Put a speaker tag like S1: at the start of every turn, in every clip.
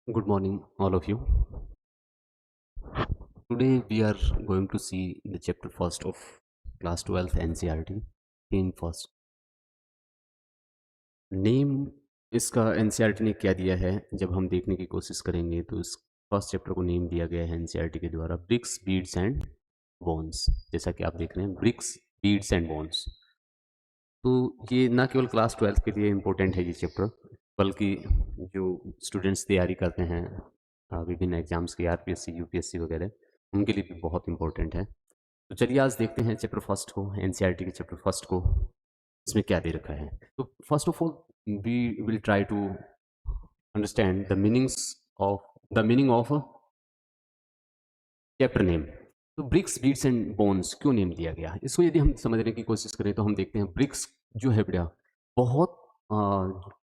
S1: Good morning, all of you. Today we are going to see the chapter first of class 12 NCERT. Theme first. Name इसका NCERT ने क्या दिया है जब हम देखने की कोशिश करेंगे तो इस फर्स्ट चैप्टर को नेम दिया गया है एनसीईआरटी के द्वारा ब्रिक्स बीड्स एंड बोन्स। जैसा कि आप देख रहे हैं ब्रिक्स बीड्स एंड बोन्स। तो ये ना केवल क्लास 12 के लिए इम्पोर्टेंट है ये चैप्टर, बल्कि जो स्टूडेंट्स तैयारी करते हैं विभिन्न एग्जाम्स की आरपीएससी यूपीएससी वगैरह, उनके लिए भी बहुत इंपॉर्टेंट है। तो चलिए आज देखते हैं चैप्टर फर्स्ट को, एनसीईआरटी के चैप्टर फर्स्ट को, इसमें क्या दे रखा है। तो first of all we will try to understand the meaning of chapter name. तो ब्रिक्स बीट्स एंड बोन्स क्यों नेम दिया गया, इसको यदि हम समझने की कोशिश करें तो हम देखते हैं ब्रिक्स जो है बेटा बहुत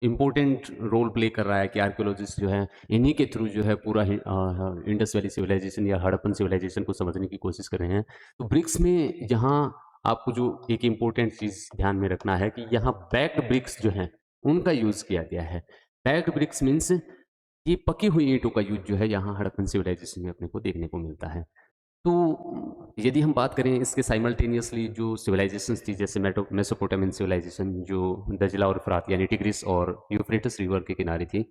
S1: इम्पोर्टेंट रोल प्ले कर रहा है कि आर्कियोलॉजिस्ट जो है इन्हीं के थ्रू जो है पूरा इंडस वैली सिविलाइजेशन या हड़प्पन सिविलाइजेशन को समझने की कोशिश कर रहे हैं। तो ब्रिक्स में यहाँ आपको जो एक इम्पोर्टेंट चीज़ ध्यान में रखना है कि यहाँ बैक्ड ब्रिक्स जो हैं उनका यूज़ किया गया है। बैक्ड ब्रिक्स मीन्स ये पकी हुई ईंटों का यूज जो है यहाँ हड़प्पन सिविलाइजेशन में अपने को देखने को मिलता है। तो यदि हम बात करें इसके साइमल्टेनियसली जो सिविलाइजेशंस थी, जैसे मेसोपोटामियन सिविलाइजेशन जो दजला और फ्रात यानी टिग्रिस और यूफ्रेटिस रिवर के किनारे थी,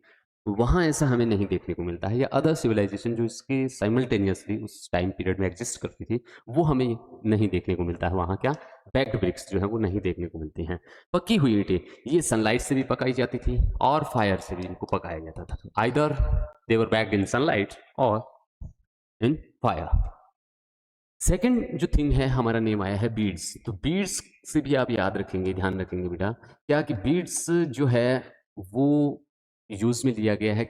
S1: वहाँ ऐसा हमें नहीं देखने को मिलता है। या अदर सिविलाइजेशन जो इसके साइमल्टेनियसली उस टाइम पीरियड में एग्जिस्ट करती थी, वो हमें नहीं देखने को मिलता है। वहाँ क्या बैक्ड ब्रिक्स जो है वो नहीं देखने को मिलती हैं। पकी हुई ईंटें ये सनलाइट से भी पकाई जाती थी और फायर से भी इनको पकाया जाता था। Either they were backed in sunlight और इन फायर। सेकंड जो थिंग है, हमारा नेम आया है बीड्स। तो बीड्स से भी आप याद रखेंगे, ध्यान रखेंगे बेटा क्या कि बीड्स जो है वो यूज में लिया गया है।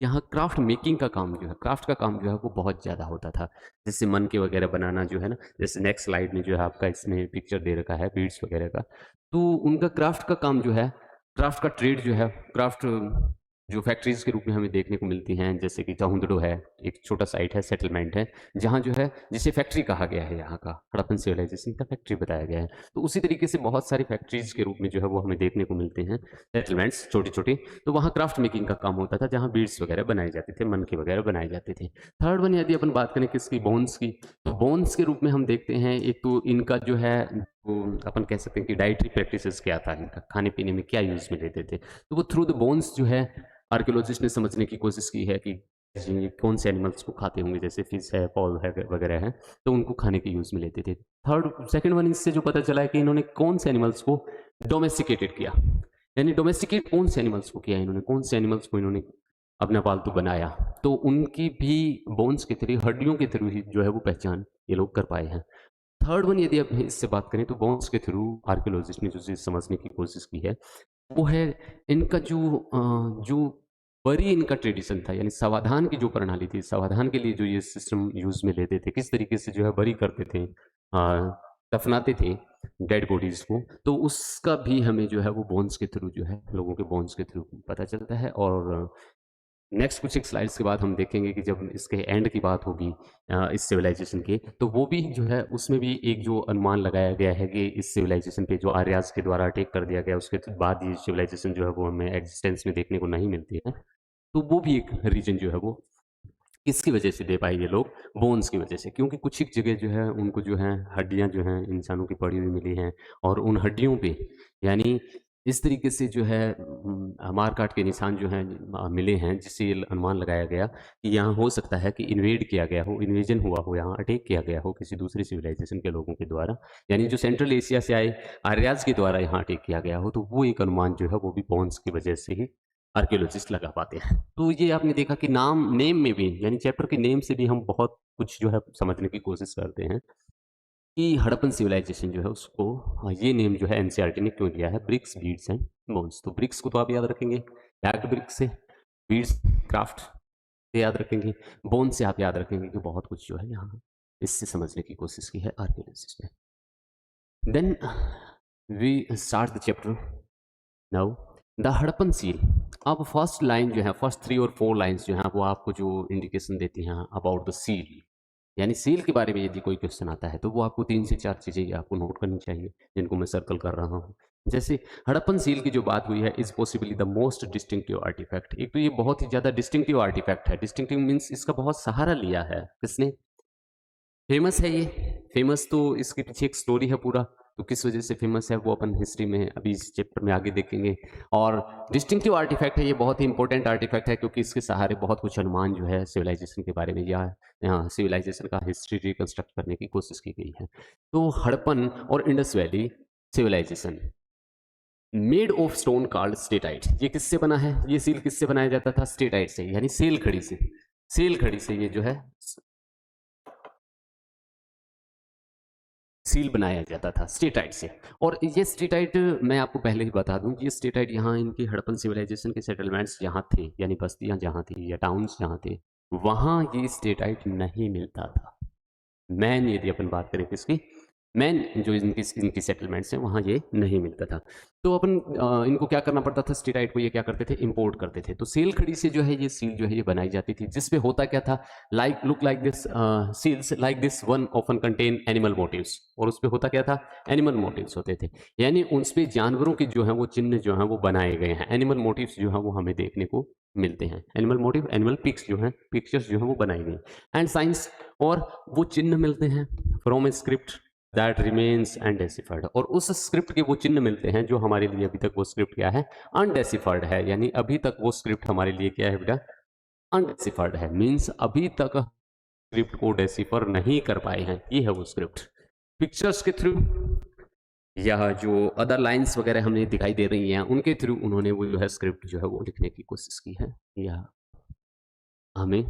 S1: यहाँ क्राफ्ट मेकिंग का काम जो है, क्राफ्ट का काम जो है वो बहुत ज़्यादा होता था। जैसे मन के वगैरह बनाना जो है ना, जैसे नेक्स्ट स्लाइड में जो है आपका इसमें पिक्चर दे रखा है बीड्स वगैरह का। तो उनका क्राफ्ट का काम जो है, क्राफ्ट का ट्रेड जो है, क्राफ्ट जो फैक्ट्रीज के रूप में हमें देखने को मिलती हैं, जैसे कि चाहुंदड़ो है, एक छोटा साइट है, सेटलमेंट है, जहाँ जो है जिसे फैक्ट्री कहा गया है, यहाँ का हड़प्पन सिविलाइजेशन का फैक्ट्री बताया गया है। तो उसी तरीके से बहुत सारी फैक्ट्रीज के रूप में जो है वो हमें देखने को मिलते हैं, सेटलमेंट्स छोटी छोटी। तो वहाँ क्राफ्ट मेकिंग का काम होता था, जहाँ बीड्स वगैरह बनाए जाते थे, मन के वगैरह बनाए जाते थे। थर्ड वन यदि अपन बात करें किसकी, बोन्स की, तो बोन्स के रूप में हम देखते हैं एक तो इनका जो है वो अपन कह सकते हैं कि डाइटरी प्रैक्टिसेस क्या था, इनका खाने पीने में क्या यूज में लेते थे। तो वो थ्रू द बोन्स जो है आर्कियोलॉजिस्ट ने समझने की कोशिश की है कि ये कौन से एनिमल्स को खाते होंगे, जैसे फिश है, पॉल है वगैरह है, तो उनको खाने के यूज में लेते थे। सेकंड वन इससे जो पता चला है कि इन्होंने कौन से एनिमल्स को डोमेस्टिकेटेड किया, यानी डोमेस्टिकेट कौन से एनिमल्स को किया, इन्होंने कौन से एनिमल्स को इन्होंने अपना पालतू बनाया, तो उनकी भी बोन्स के थ्रू, हड्डियों के थ्रू ही जो है वो पहचान ये लोग कर पाए हैं। थर्ड वन यदि आप इससे बात करें तो बोन्स के थ्रू आर्कियोलॉजिस्ट ने जो चीज़ समझने की कोशिश की है वो है इनका जो बरी इनका ट्रेडिशन था, यानी समाधान की जो प्रणाली थी, समाधान के लिए जो ये सिस्टम यूज में लेते थे, किस तरीके से जो है बरी करते थे, दफनाते थे डेड बॉडीज को, तो उसका भी हमें जो है वो बोन्स के थ्रू जो है, लोगों के बोन्स के थ्रू पता चलता है। और नेक्स्ट कुछ एक स्लाइड्स के बाद हम देखेंगे कि जब इसके एंड की बात होगी इस सिविलाइजेशन के, तो वो भी जो है उसमें भी एक जो अनुमान लगाया गया है कि इस सिविलाइजेशन पे जो आर्याज के द्वारा अटैक कर दिया गया, उसके बाद ये सिविलाइजेशन जो है वो हमें एग्जिस्टेंस में देखने को नहीं मिलती है। तो वो भी एक रीजन जो है वो किसकी वजह से दे पाए ये लोग, बोन्स की वजह से, क्योंकि कुछ एक जगह जो है उनको जो है हड्डियां जो हैं इंसानों की पड़ी हुई मिली हैं, और उन हड्डियों पे यानी इस तरीके से जो है मार काट के निशान जो हैं मिले हैं, जिससे ये अनुमान लगाया गया कि यहाँ हो सकता है कि इन्वेड किया गया हो, इन्वेजन हुआ हो, यहाँ अटैक किया गया हो किसी दूसरी सिविलाइजेशन के लोगों के द्वारा, यानी जो सेंट्रल एशिया से आए आर्याज के द्वारा यहाँ अटैक किया गया हो। तो वो एक अनुमान जो है वो भी बोन्स की वजह से ही आर्कियोलॉजिस्ट लगा पाते हैं। तो ये आपने देखा कि नेम में भी, यानी चैप्टर के नेम से भी हम बहुत कुछ जो है समझने की कोशिश करते हैं कि हड़प्पन सिविलाइजेशन जो है उसको ये नेम जो है एनसीईआरटी ने क्यों दिया है, ब्रिक्स बीड्स एंड बोन्स। तो ब्रिक्स को तो आप याद रखेंगे पैक्ड ब्रिक्स से, बीड्स क्राफ्ट से याद रखेंगे, बोन से आप याद रखेंगे कि बहुत कुछ जो है यहाँ इससे समझने की कोशिश की है आर्कियोलॉजिस्ट ने। Then we start the chapter now, the Harappan seal. अब फर्स्ट लाइन जो है, फर्स्ट 3 और 4 लाइन्स जो हैं वो आपको जो इंडिकेशन देती हैं अबाउट द सील, यानी सील के बारे में यदि कोई क्वेश्चन आता है तो वो आपको 3 से 4 चीज़ें आपको नोट करनी चाहिए, जिनको मैं सर्कल कर रहा हूँ। जैसे हड़प्पन सील की जो बात हुई है is possibly the most distinctive artefact. एक तो ये बहुत ही ज्यादा डिस्टिंक्टिव आर्टिफैक्ट है। डिस्टिंक्टिव मीन्स इसका बहुत सहारा लिया है किसने? फेमस है ये। फेमस तो इसके पीछे एक स्टोरी है पूरा। तो किस वजह से फेमस है वो अपन हिस्ट्री में अभी इस चैप्टर में आगे देखेंगे। और डिस्टिंक्टिव आर्टिफैक्ट है, ये बहुत ही इंपॉर्टेंट आर्टिफैक्ट है क्योंकि इसके सहारे बहुत कुछ अनुमान जो है सिविलाइजेशन के बारे में या यहाँ सिविलाइजेशन का हिस्ट्री रिकंस्ट्रक्ट करने की कोशिश की गई है। तो हड़प्पन और Indus valley civilisation made of stone called steatite. ये किससे बना है? ये सील किससे बनाया जाता था? स्टेटाइट से, यानी सेल खड़ी से। सेल खड़ी से ये जो है सील बनाया जाता था स्टेटाइट से। और ये स्टेटाइट मैं आपको पहले ही बता दूं, ये स्टेटाइट यहाँ इनकी हड़प्पन सिविलाइजेशन के सेटलमेंट्स जहाँ थे, यानी बस्तियाँ जहाँ थी या टाउन्स जहाँ थे, वहाँ ये स्टेटाइट नहीं मिलता था। मैन यदि अपन बात करें किसकी, मैन जो इनकी इनकी सेटलमेंट्स हैं वहाँ ये नहीं मिलता था। तो अपन इनको क्या करना पड़ता था? स्टेराइट को ये क्या करते थे? इंपोर्ट करते थे। तो सेल खड़ी से जो है ये सील जो है ये बनाई जाती थी, जिसपे होता क्या था? Like look like this seals like this one often contain animal motifs. और उस पे होता क्या था? एनिमल मोटिव्स होते थे, यानी उन पे जानवरों के जो है वो चिन्ह जो है वो बनाए गए हैं। एनिमल मोटिव्स जो है वो हमें देखने को मिलते हैं। एनिमल मोटिव, एनिमल पिक्स जो है, पिक्चर्स जो है वो बनाई गई एंड साइंस। और वो चिन्ह मिलते हैं from a script that remains undeciphered. और उस स्क्रिप्ट के वो चिन्ह मिलते हैं जो हमारे लिए अभी तक वो स्क्रिप्ट क्या है? अनडेसिफर्ड है। यानी अभी तक वो स्क्रिप्ट हमारे लिए क्या है बेटा? अनडेसिफर्ड है। मीन्स अभी तक स्क्रिप्ट को डेसिफर नहीं कर पाए हैं, ये है वो स्क्रिप्ट। पिक्चर्स के थ्रू या जो अदर लाइंस वगैरह हमें दिखाई दे रही हैं उनके थ्रू उन्होंने वो जो है स्क्रिप्ट जो है वो लिखने की कोशिश की है या हमें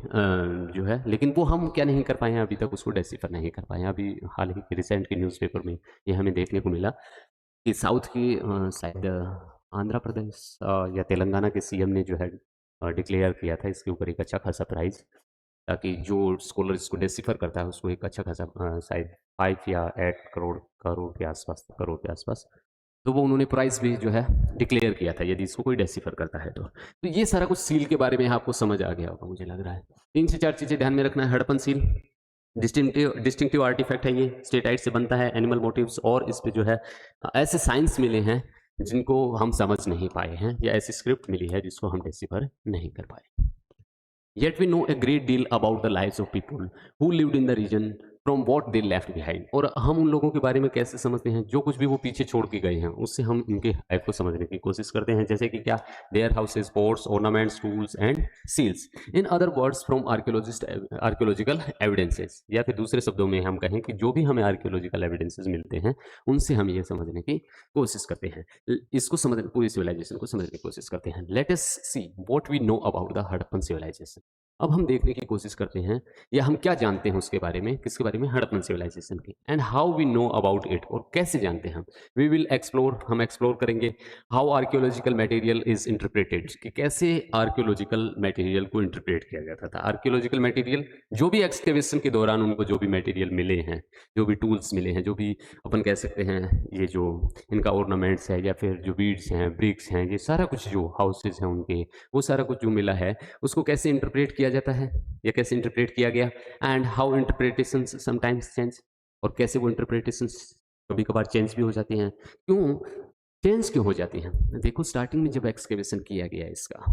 S1: जो है, लेकिन वो हम क्या नहीं कर पाए हैं अभी तक, उसको डेसिफर नहीं कर पाए हैं। अभी हाल ही के रिसेंट के न्यूज़पेपर में ये हमें देखने को मिला कि साउथ की शायद आंध्र प्रदेश या तेलंगाना के सीएम ने जो है डिक्लेयर किया था इसके ऊपर एक अच्छा खासा प्राइज़, ताकि जो स्कॉलर इसको डेसिफर करता है उसको एक अच्छा खासा शायद 5 या 8 करोड़ करोड़ के आसपास, करोड़ के आसपास, तो वो उन्होंने प्राइस भी जो है डिक्लेयर किया था यदि इसको कोई डेसिफर करता है तो ये सारा कुछ सील के बारे में आपको समझ आ गया होगा मुझे लग रहा है। 3 से 4 चीज़ें ध्यान में रखना है। हड़प्पन सील डिस्टिंक्टिव आर्टिफैक्ट है, ये स्टेटाइट से बनता है, एनिमल मोटिव्स, और इस पे जो है ऐसे साइंस मिले हैं जिनको हम समझ नहीं पाए हैं, या ऐसी स्क्रिप्ट मिली है जिसको हम डेसिफर नहीं कर पाए। Yet we know a great deal about the lives of people who lived in the region from what they left behind। और हम उन लोगों के बारे में कैसे समझते हैं? जो कुछ भी वो पीछे छोड़ के गए हैं उससे हम उनके लाइफ को समझने की कोशिश करते हैं। जैसे कि क्या? Their houses, pots, ornaments, tools and seals. In other words from archaeological evidences, या फिर दूसरे शब्दों में हम कहें कि जो भी हमें आर्कियोलॉजिकल एविडेंसेस मिलते हैं उनसे हम ये समझने की कोशिश करते हैं, इसको समझने, पूरी सिविलाइजेशन को समझने की कोशिश करते हैं। Let us see what we know about the Harappan civilisation. अब हम देखने की कोशिश करते हैं या हम क्या जानते हैं उसके बारे में, किसके बारे में? हड़प्पन सिविलाइजेशन की। And how we know about it, और कैसे जानते हैं हम? वी विल एक्सप्लोर, हम एक्सप्लोर करेंगे how archaeological material is interpreted, कि कैसे आर्कियोलॉजिकल मटेरियल को इंटरप्रेट किया जाता था। आर्कियोलॉजिकल मटेरियल जो भी एक्सकेवेशन के दौरान उनको जो भी मटेरियल मिले हैं, जो भी टूल्स मिले हैं, जो भी अपन कह सकते हैं ये जो इनका ऑर्नामेंट्स है या फिर जो बीड्स हैं, ब्रिक्स हैं, ये सारा कुछ जो हाउसेज हैं उनके, वो सारा कुछ जो मिला है उसको कैसे इंटरप्रेट किया जाता है या कैसे इंटरप्रेट किया गया, and how interpretations sometimes change, और कैसे वो इंटरप्रिटेशंस कभी कभार चेंज भी हो जाती हैं। क्यों चेंज क्यों हो जाती हैं? देखो, स्टार्टिंग में जब एक्सकेवेशन किया गया इसका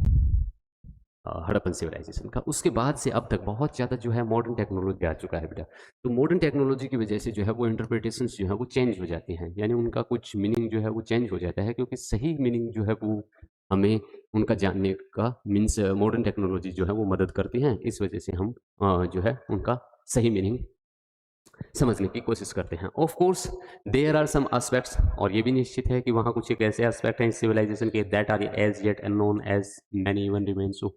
S1: हड़प्पन सिविलाइजेशन का, उसके बाद से अब तक बहुत ज़्यादा जो है मॉडर्न टेक्नोलॉजी आ चुका है बेटा। तो मॉडर्न टेक्नोलॉजी की वजह से जो है वो इंटरप्रिटेशंस जो है वो चेंज हो जाती हैं, यानी उनका कुछ मीनिंग जो है वो चेंज हो जाता है, क्योंकि सही मीनिंग जो है वो हमें उनका जानने का मीन्स मॉडर्न टेक्नोलॉजी जो है वो मदद करती हैं। इस वजह से हम जो है उनका सही मीनिंग समझने की कोशिश करते हैं। Of course there are some aspects, और ये भी निश्चित है कि वहाँ कुछ एक ऐसे एस्पेक्ट हैं इस सिविलाइजेशन के that are as yet unknown as many even remain so,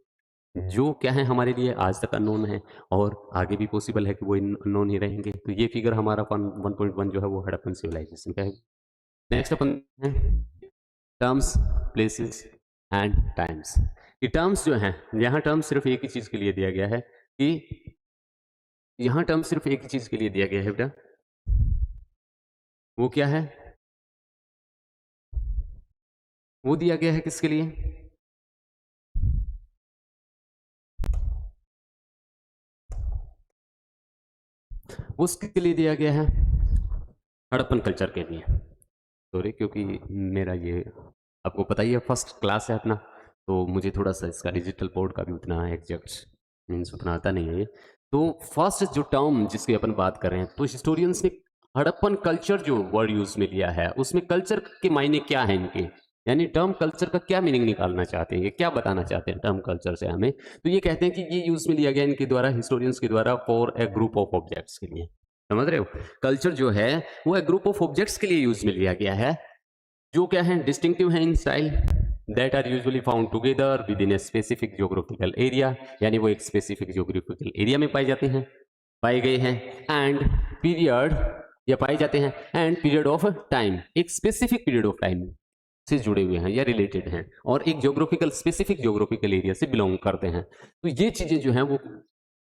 S1: जो क्या है हमारे लिए आज तक अननोन है और आगे भी पॉसिबल है कि वो अननोन ही रहेंगे। तो ये फिगर हमारा 1.1 जो है वो हड़प्पन सिविलाइजेशन का है। नेक्स्ट अपन है टर्म्स, प्लेसेस एंड टाइम्स। ये टर्म्स जो हैं, यहाँ टर्म सिर्फ एक ही चीज़ के लिए दिया गया है कि यहाँ टर्म सिर्फ एक ही चीज़ के लिए दिया गया है बेटा, वो क्या है? वो दिया गया है किसके लिए? उसके लिए दिया गया है हड़प्पन कल्चर के लिए। सॉरी, क्योंकि मेरा ये आपको पता ही है फर्स्ट क्लास है अपना, तो मुझे थोड़ा सा इसका डिजिटल बोर्ड का भी उतना एग्जैक्ट मीन्स उतना आता नहीं है ये। तो फर्स्ट जो टर्म जिसकी अपन बात कर रहे हैं, तो हिस्टोरियंस ने हड़प्पन कल्चर जो वर्ड यूज में लिया है, उसमें कल्चर के मायने क्या है इनके, यानी टर्म कल्चर का क्या मीनिंग निकालना चाहते हैं, ये क्या बताना चाहते हैं टर्म कल्चर से हमें। तो ये कहते हैं कि ये यूज में लिया गया इनके द्वारा, हिस्टोरियंस के द्वारा, for a group of objects के लिए। समझ रहे हो, कल्चर जो है वो एक ग्रुप ऑफ ऑब्जेक्ट्स के लिए यूज में लिया गया है, जो क्या है, डिस्टिंक्टिव है in style, that are usually found together within a specific geographical area, यानी वो एक स्पेसिफिक ज्योग्राफिकल एरिया में पाए जाते हैं, पाए गए हैं, एंड पीरियड, या पाए जाते हैं, एंड पीरियड ऑफ टाइम, एक स्पेसिफिक पीरियड ऑफ टाइम से जुड़े हुए हैं या रिलेटेड हैं, और एक ज्योग्राफिकल स्पेसिफिक ज्योग्राफिकल एरिया से बिलोंग करते हैं। तो ये चीजें जो हैं वो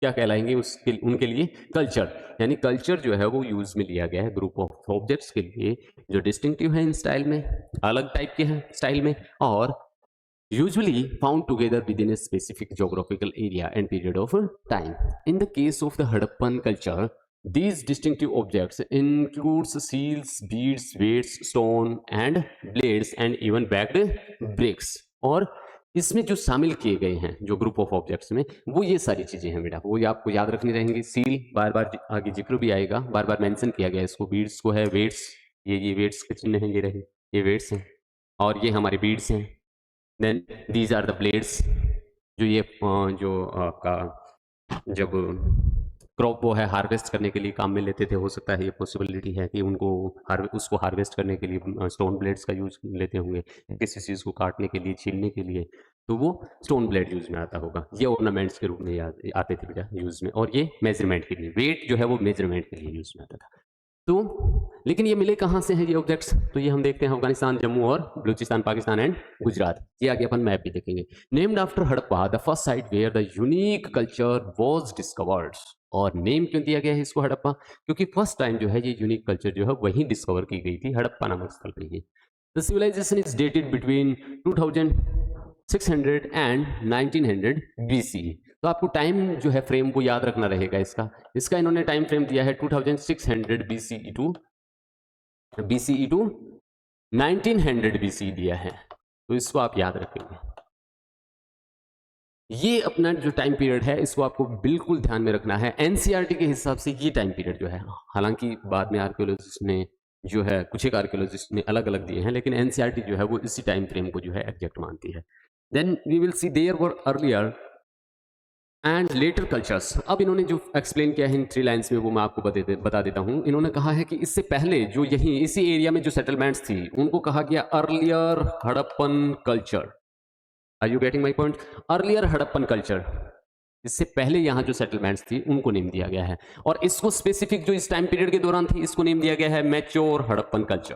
S1: क्या कहलाएंगे, उसके उनके लिए कल्चर, यानी कल्चर जो है वो यूज में लिया गया है ग्रुप ऑफ ऑब्जेक्ट्स के लिए जो डिस्टिंक्टिव है इन स्टाइल में, अलग टाइप के हैं स्टाइल में, और usually found together within a specific geographical area and period of time. In the case of the Harappan culture, these distinctive objects includes seals, beads, weights, stone and blades and even bagged bricks. और इसमें जो शामिल किए गए हैं जो group of objects में, वो ये सारी चीजें हैं बेटा, वो ये आपको याद रखनी रहेंगी। सील बार बार आगे जिक्र भी आएगा, बार बार मेंशन किया गया इसको, बीड्स को है, वेट्स, ये वेट्स के चिन्ह हैं, ये रहे, ये वेट्स हैं, और ये हमारे बीड्स हैं। Then these are the blades, जो ये जो आपका जब क्रॉप वो है हार्वेस्ट करने के लिए काम में लेते थे, हो सकता है ये पॉसिबिलिटी है कि उनको उसको हार्वेस्ट करने के लिए स्टोन ब्लेड्स का यूज लेते होंगे, किसी चीज़ को काटने के लिए, छीलने के लिए, तो वो स्टोन ब्लेड यूज में आता होगा। ये ऑर्नामेंट्स के रूप में आते थे बेटा यूज में, और ये मेजरमेंट के लिए, वेट जो है वो मेजरमेंट के लिए यूज में आता था। तो लेकिन ये मिले कहाँ से हैं ये ऑब्जेक्ट्स, तो ये हम देखते हैं अफगानिस्तान, जम्मू और बलूचिस्तान, पाकिस्तान एंड गुजरात। ये आगे अपन मैप भी देखेंगे। Named after Harappa, the first site where the unique culture was discovered. और नेम क्यों दिया गया है इसको हड़प्पा, क्योंकि फर्स्ट टाइम जो है ये यूनिक कल्चर जो है वहीं डिस्कवर की गई थी, हड़प्पा नामक स्थल पर ही। The civilization is dated between 2600 and 1900 BC। तो आपको टाइम जो है फ्रेम वो याद रखना रहेगा इसका इन्होंने टाइम फ्रेम दिया है 2600 BCE टू 1900 BC दिया है, तो इसको आप याद रखेंगे। ये अपना जो टाइम पीरियड है इसको आपको बिल्कुल ध्यान में रखना है। एनसीईआरटी के हिसाब से ये टाइम पीरियड जो है, हालांकि बाद में आर्कियोलॉजिस्ट ने जो है कुछ एक आर्कियोलॉजिस्ट ने अलग अलग दिए हैं, लेकिन एनसीईआरटी जो है वो इसी टाइम फ्रेम को जो है एग्जैक्ट मानती है। Then we will see there were earlier and later cultures. अब इन्होंने जो एक्सप्लेन किया है इन 3 लाइन्स में वो मैं आपको बता देता हूँ। इन्होंने कहा है कि इससे पहले जो यहीं इसी एरिया में जो सेटलमेंट्स थी उनको कहा गया earlier Harappan culture. Are you getting my point? Earlier Harappan culture, इससे पहले यहाँ जो सेटलमेंट्स थी उनको नेम दिया गया है, और इसको स्पेसिफिक जो इस टाइम पीरियड के दौरान थी इसको नेम दिया गया है मैच्योर हड़प्पन कल्चर।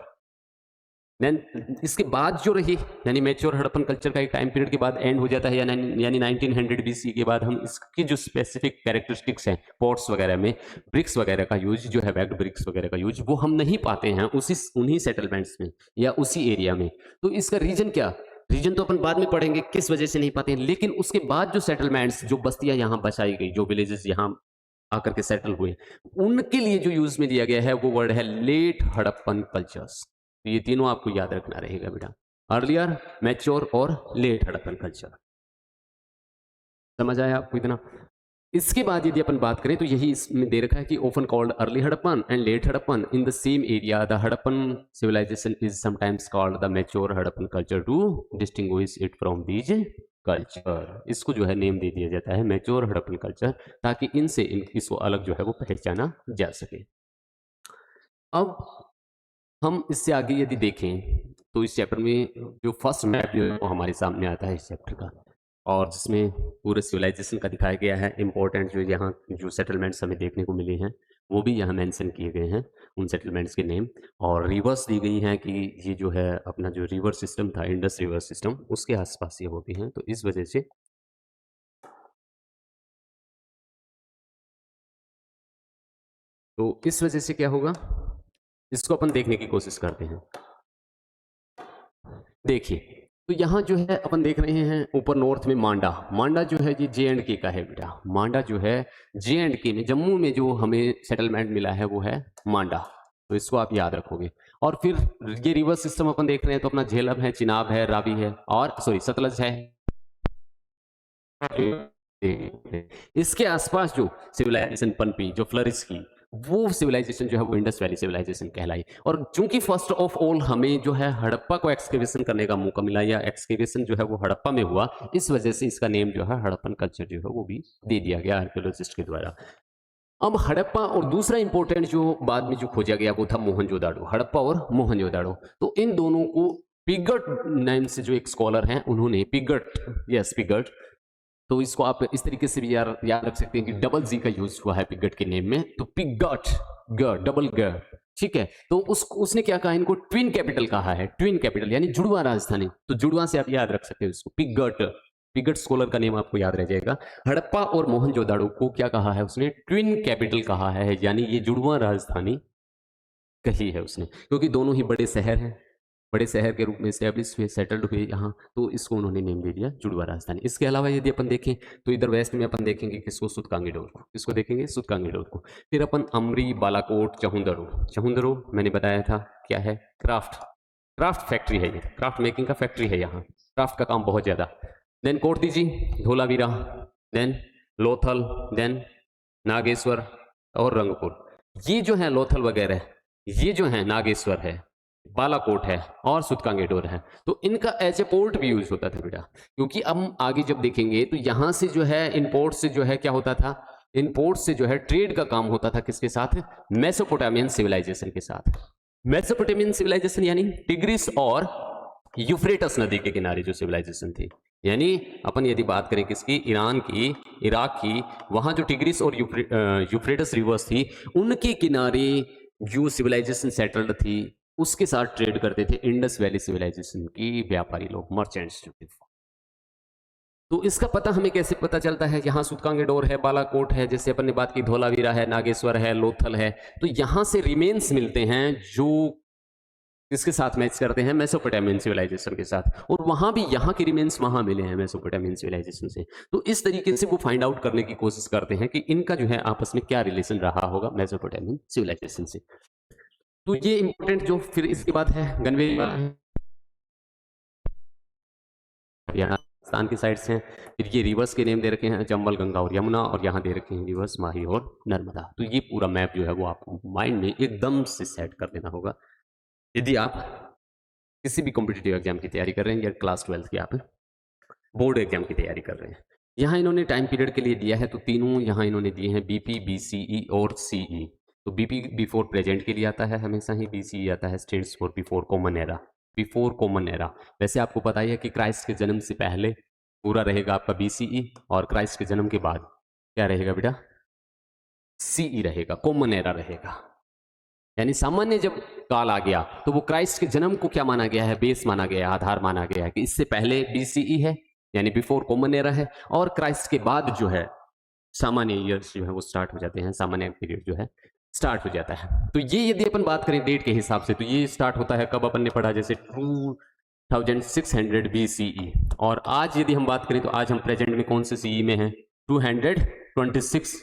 S1: देन इसके बाद जो रही, यानी मैच्योर हड़प्पन कल्चर का एक टाइम पीरियड के बाद एंड हो जाता है, यानी 1900 BC के बाद हम इसकी जो स्पेसिफिक कैरेक्टरिस्टिक्स हैं, पॉट्स वगैरह में ब्रिक्स वगैरह का यूज जो है, वैग्ड ब्रिक्स वगैरह का यूज, वो हम नहीं पाते हैं उन्हीं सेटलमेंट्स में या उसी एरिया में। तो इसका रीजन क्या, रीजन तो अपन बाद में पढ़ेंगे किस वजह से नहीं पाते हैं, लेकिन उसके बाद जो सेटलमेंट्स, जो बस्तियां यहाँ बसाई गई, जो विलेजेस यहाँ आकर के सेटल हुए, उनके लिए जो यूज में दिया गया है वो वर्ड है लेट हड़प्पन कल्चर्स। तो ये तीनों आपको याद रखना रहेगा बेटा, अर्लियर, मैच्योर और लेट हड़प्पन कल्चर। समझ आया आपको इतना? इसके बाद यदि अपन बात करें तो यही इसमें दे रखा है कि often called early Harappan and late Harappan in the same area, the Harappan civilisation is sometimes called the mature Harappan culture to distinguish it from these culture. इसको जो है नेम दे दिया जाता है मैच्योर हड़प्पन कल्चर, ताकि इनसे इसको अलग जो है वो पहचाना जा सके। अब हम इससे आगे यदि देखें तो इस चैप्टर में जो फर्स्ट मैप जो है वो हमारे सामने आता है इस चैप्टर का, और जिसमें पूरे सिविलाइजेशन का दिखाया गया है। इंपॉर्टेंट जो यहाँ जो सेटलमेंट्स हमें देखने को मिले हैं वो भी यहाँ मेंशन किए गए हैं, उन सेटलमेंट्स के नेम, और रिवर्स दी गई हैं कि ये जो है अपना जो रिवर सिस्टम था, इंडस रिवर सिस्टम, उसके आसपास ये होते हैं। तो इस वजह से क्या होगा, इसको अपन देखने की कोशिश करते हैं। देखिए, तो यहाँ जो है अपन देख रहे हैं ऊपर नॉर्थ में मांडा जो है ये J&K का है बेटा। मांडा जो है J&K में, जम्मू में जो हमें सेटलमेंट मिला है वो है मांडा, तो इसको आप याद रखोगे। और फिर ये रिवर सिस्टम अपन देख रहे हैं तो अपना झेलम है, चिनाब है, रावी है और सॉरी सतलज है। इसके आसपास जो सिविलाइजेशन पनपी, जो फ्लरिश की, वो सिविलाइजेशन जो है वो इंडस वैली सिविलाइजेशन कहलाई। और चूंकि फर्स्ट ऑफ ऑल हमें जो है हड़प्पा को एक्सकेवेशन करने का मौका मिला, या एक्सकेवेशन जो है वो हड़प्पा में हुआ, इस वजह से इसका नेम जो है हड़प्पन कल्चर जो है वो भी दे दिया गया आर्कियोलॉजिस्ट के द्वारा। अब हड़प्पा और दूसरा इंपॉर्टेंट जो बाद में जो खोजा गया वो था मोहनजोदाड़ो। हड़प्पा और मोहनजोदाड़ो, तो इन दोनों को पिगट नाम से जो एक स्कॉलर हैं उन्होंने पिगट, यस पिगट, तो इसको आप इस तरीके से भी याद रख सकते हैं कि डबल जी का यूज हुआ है पिगट के नेम में, तो पिगट ग डबल ग, ठीक है। तो उसने क्या कहा, इनको ट्विन कैपिटल कहा है, ट्विन कैपिटल यानी जुड़वा राजधानी, तो जुड़वा से आप याद रख सकते हो इसको पिगट। पिगट स्कॉलर का नेम आपको याद रह जाएगा। हड़प्पा और मोहनजोदाड़ो को क्या कहा है उसने, ट्विन कैपिटल कहा है, यानी ये जुड़वा राजधानी कही है उसने, क्योंकि दोनों ही बड़े शहर हैं, बड़े शहर के रूप में स्टैब्लिश हुए, सेटल्ड हुए यहाँ, तो इसको उन्होंने नेम दे दिया जुड़वा राजधानी। इसके अलावा यदि अपन देखें तो इधर वेस्ट में अपन देखेंगे किसको, सुतकांगीडोर को, किसको देखेंगे, सुतकांगीडोर को। फिर अपन अमरी, बालाकोट, चहुंदरो, चहुंदरो मैंने बताया था क्या है, क्राफ्ट फैक्ट्री है, ये क्राफ्ट मेकिंग का फैक्ट्री है, यहाँ क्राफ्ट का काम बहुत ज्यादा। Then Kotdiji, Dholavira, then Lothal, then Nageshwar और रंगपुर। ये जो है लोथल वगैरह, ये जो है नागेश्वर है, बालाकोट है और सुतकांगीडोर है, तो इनका एज ए पोर्ट भी यूज होता था बेटा, क्योंकि हम आगे जब देखेंगे तो यहां से जो है इनपोर्ट से जो है क्या होता था, इनपोर्ट से जो है ट्रेड का काम होता था किसके साथ, मेसोपोटामियन सिविलाइजेशन के साथ। मेसोपोटामियन सिविलाइजेशन यानी टिग्रिस और यूफ्रेटस नदी के किनारे जो सिविलाइजेशन थी, यानी अपन यदि बात करें किसकी, ईरान की, इराक की, वहां जो टिग्रिस और यूफ्रेटस रिवर्स थी उनके किनारे जो सिविलाइजेशन सेटल्ड थी उसके साथ ट्रेड करते थे इंडस वैली सिविलाइजेशन की व्यापारी लोग, मर्चेंट्स जो थे। तो इसका पता हमें कैसे पता चलता है, यहाँ सुतकांगीडोर है, बालाकोट है, जैसे अपन ने बात की, धोलावीरा है, नागेश्वर है, लोथल है, तो यहाँ से रिमेन्स मिलते हैं जो इसके साथ मैच करते हैं मेसोपोटामियन सिविलाइजेशन के साथ, और वहां भी यहाँ के रिमेन्स वहां मिले हैं मेसोपोटामियन सिविलाइजेशन से। तो इस तरीके से वो फाइंड आउट करने की कोशिश करते हैं कि इनका जो है आपस में क्या रिलेशन रहा होगा मेसोपोटामियन सिविलाइजेशन से। तो ये इंपॉर्टेंट जो फिर इसके बाद है गनवे, राजस्थान की साइड से हैं। फिर ये रिवर्स के नेम दे रखे हैं चंबल, गंगा और यमुना, और यहाँ दे रखे हैं रिवर्स माही और नर्मदा। तो ये पूरा मैप जो है वो आपको माइंड में एकदम से सेट कर देना होगा यदि आप किसी भी कॉम्पिटिटिव एग्जाम की तैयारी कर रहे हैं या क्लास 12 की आप बोर्ड एग्जाम की तैयारी कर रहे हैं। यहाँ इन्होंने टाइम पीरियड के लिए दिया है, तो तीनों यहाँ इन्होंने दिए हैं, बीपी, बीसीई और सीई। तो बीपी बिफोर प्रेजेंट के लिए आता है हमेशा ही, बीसीई आता है states for before common era, before common era. वैसे आपको पता ही है कि क्राइस्ट के जन्म से पहले पूरा रहेगा आपका बीसीई, और क्राइस्ट के जन्म के बाद क्या रहेगा बेटा, सीई रहेगा, कॉमन एरा रहेगा। यानी सामान्य जब काल आ गया तो वो क्राइस्ट के जन्म को क्या माना गया है, बेस माना गया है, आधार माना गया है कि इससे पहले बीसीई है यानी बिफोर कॉमन एरा है, और क्राइस्ट के बाद जो है सामान्य ईयर्स जो है वो स्टार्ट हो जाते हैं, सामान्य पीरियड जो है स्टार्ट हो जाता है। तो ये यदि अपन बात करें डेट के हिसाब से, तो ये स्टार्ट होता है कब, अपन ने पढ़ा जैसे 2600 बीसीई, और आज यदि हम बात करें तो आज हम प्रेजेंट में कौन से सीई में हैं, 226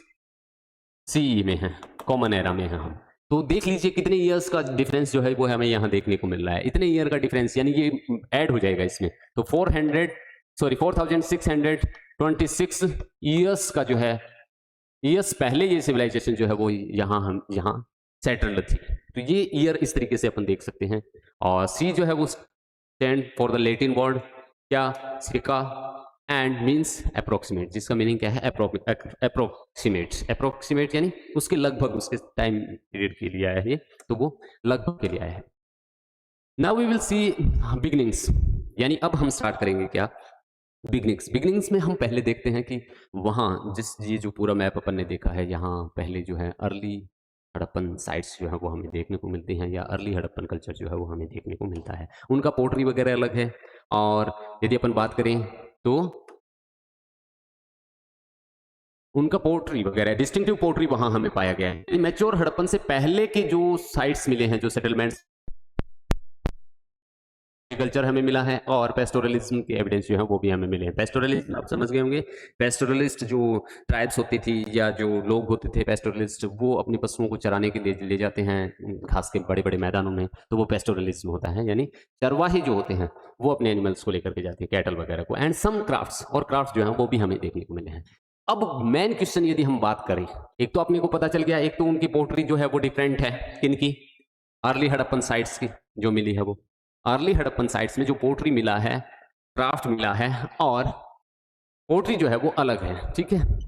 S1: सीई में हैं, कॉमन एरा में हैं हम। तो देख लीजिए कितने ईयर्स का डिफरेंस जो है वो हमें यहाँ देखने को मिल रहा है, इतने ईयर का डिफरेंस, यानी ये ऐड हो जाएगा इसमें, तो 4626 ईयर्स का जो है, ईयर्स पहले ये सिविलाइजेशन जो है वो यहाँ सेटल्ड थी। तो ये ईयर इस तरीके से अपन देख सकते हैं। और सी जो है वो stand for the Latin word क्या, सिका एंड मीन्स अप्रोक्सीमेट, जिसका मीनिंग क्या है, अप्रोक्सीमेट यानी उसके लगभग, उसके टाइम पीरियड के लिए आया है ये, तो वो लगभग के लिए आया है। Now we will see beginnings, यानी अब हम स्टार्ट करेंगे क्या, बिगिनिंग्स में हम पहले देखते हैं कि वहाँ ये जो पूरा मैप अपन ने देखा है, यहाँ पहले जो है अर्ली हड़प्पन साइट्स जो है वो हमें देखने को मिलती हैं, या अर्ली हड़प्पन कल्चर जो है वो हमें देखने को मिलता है। उनका पोट्री वगैरह अलग है, और यदि अपन बात करें तो उनका पोट्री वगैरह डिस्टिंक्टिव पोट्री वहाँ हमें पाया गया है। मैच्योर हड़प्पन से पहले के जो साइट्स मिले हैं, जो सेटलमेंट्स एग्रीकल्चर हमें मिला है और पेस्टोरलिज्म के एविडेंस जो है वो भी हमें मिले हैं। पेस्टोरलिज्म आप समझ गए होंगे, पेस्टोरलिस्ट जो ट्राइब्स होती थी या जो लोग होते थे पेस्टोरलिस्ट, वो अपनी पशुओं को चराने के लिए ले जाते हैं खास के बड़े बड़े मैदानों में, तो वो पेस्टोरलिज्म होता है, यानी चरवाहे जो होते हैं वो अपने एनिमल्स को लेकर के जाते हैं, कैटल वगैरह को। एंड सम क्राफ्ट्स, और क्राफ्ट जो है वो भी हमें देखने को मिले हैं। अब मेन क्वेश्चन यदि हम बात करें, एक तो अपने को पता चल गया, एक तो उनकी पोट्री जो है वो डिफरेंट है, किनकी, अर्ली हड़प्पन साइट्स की जो मिली है वो। अर्ली हड़प्पन साइट्स में जो पोट्री मिला है, क्राफ्ट मिला है, और पोट्री जो है वो अलग है, ठीक है।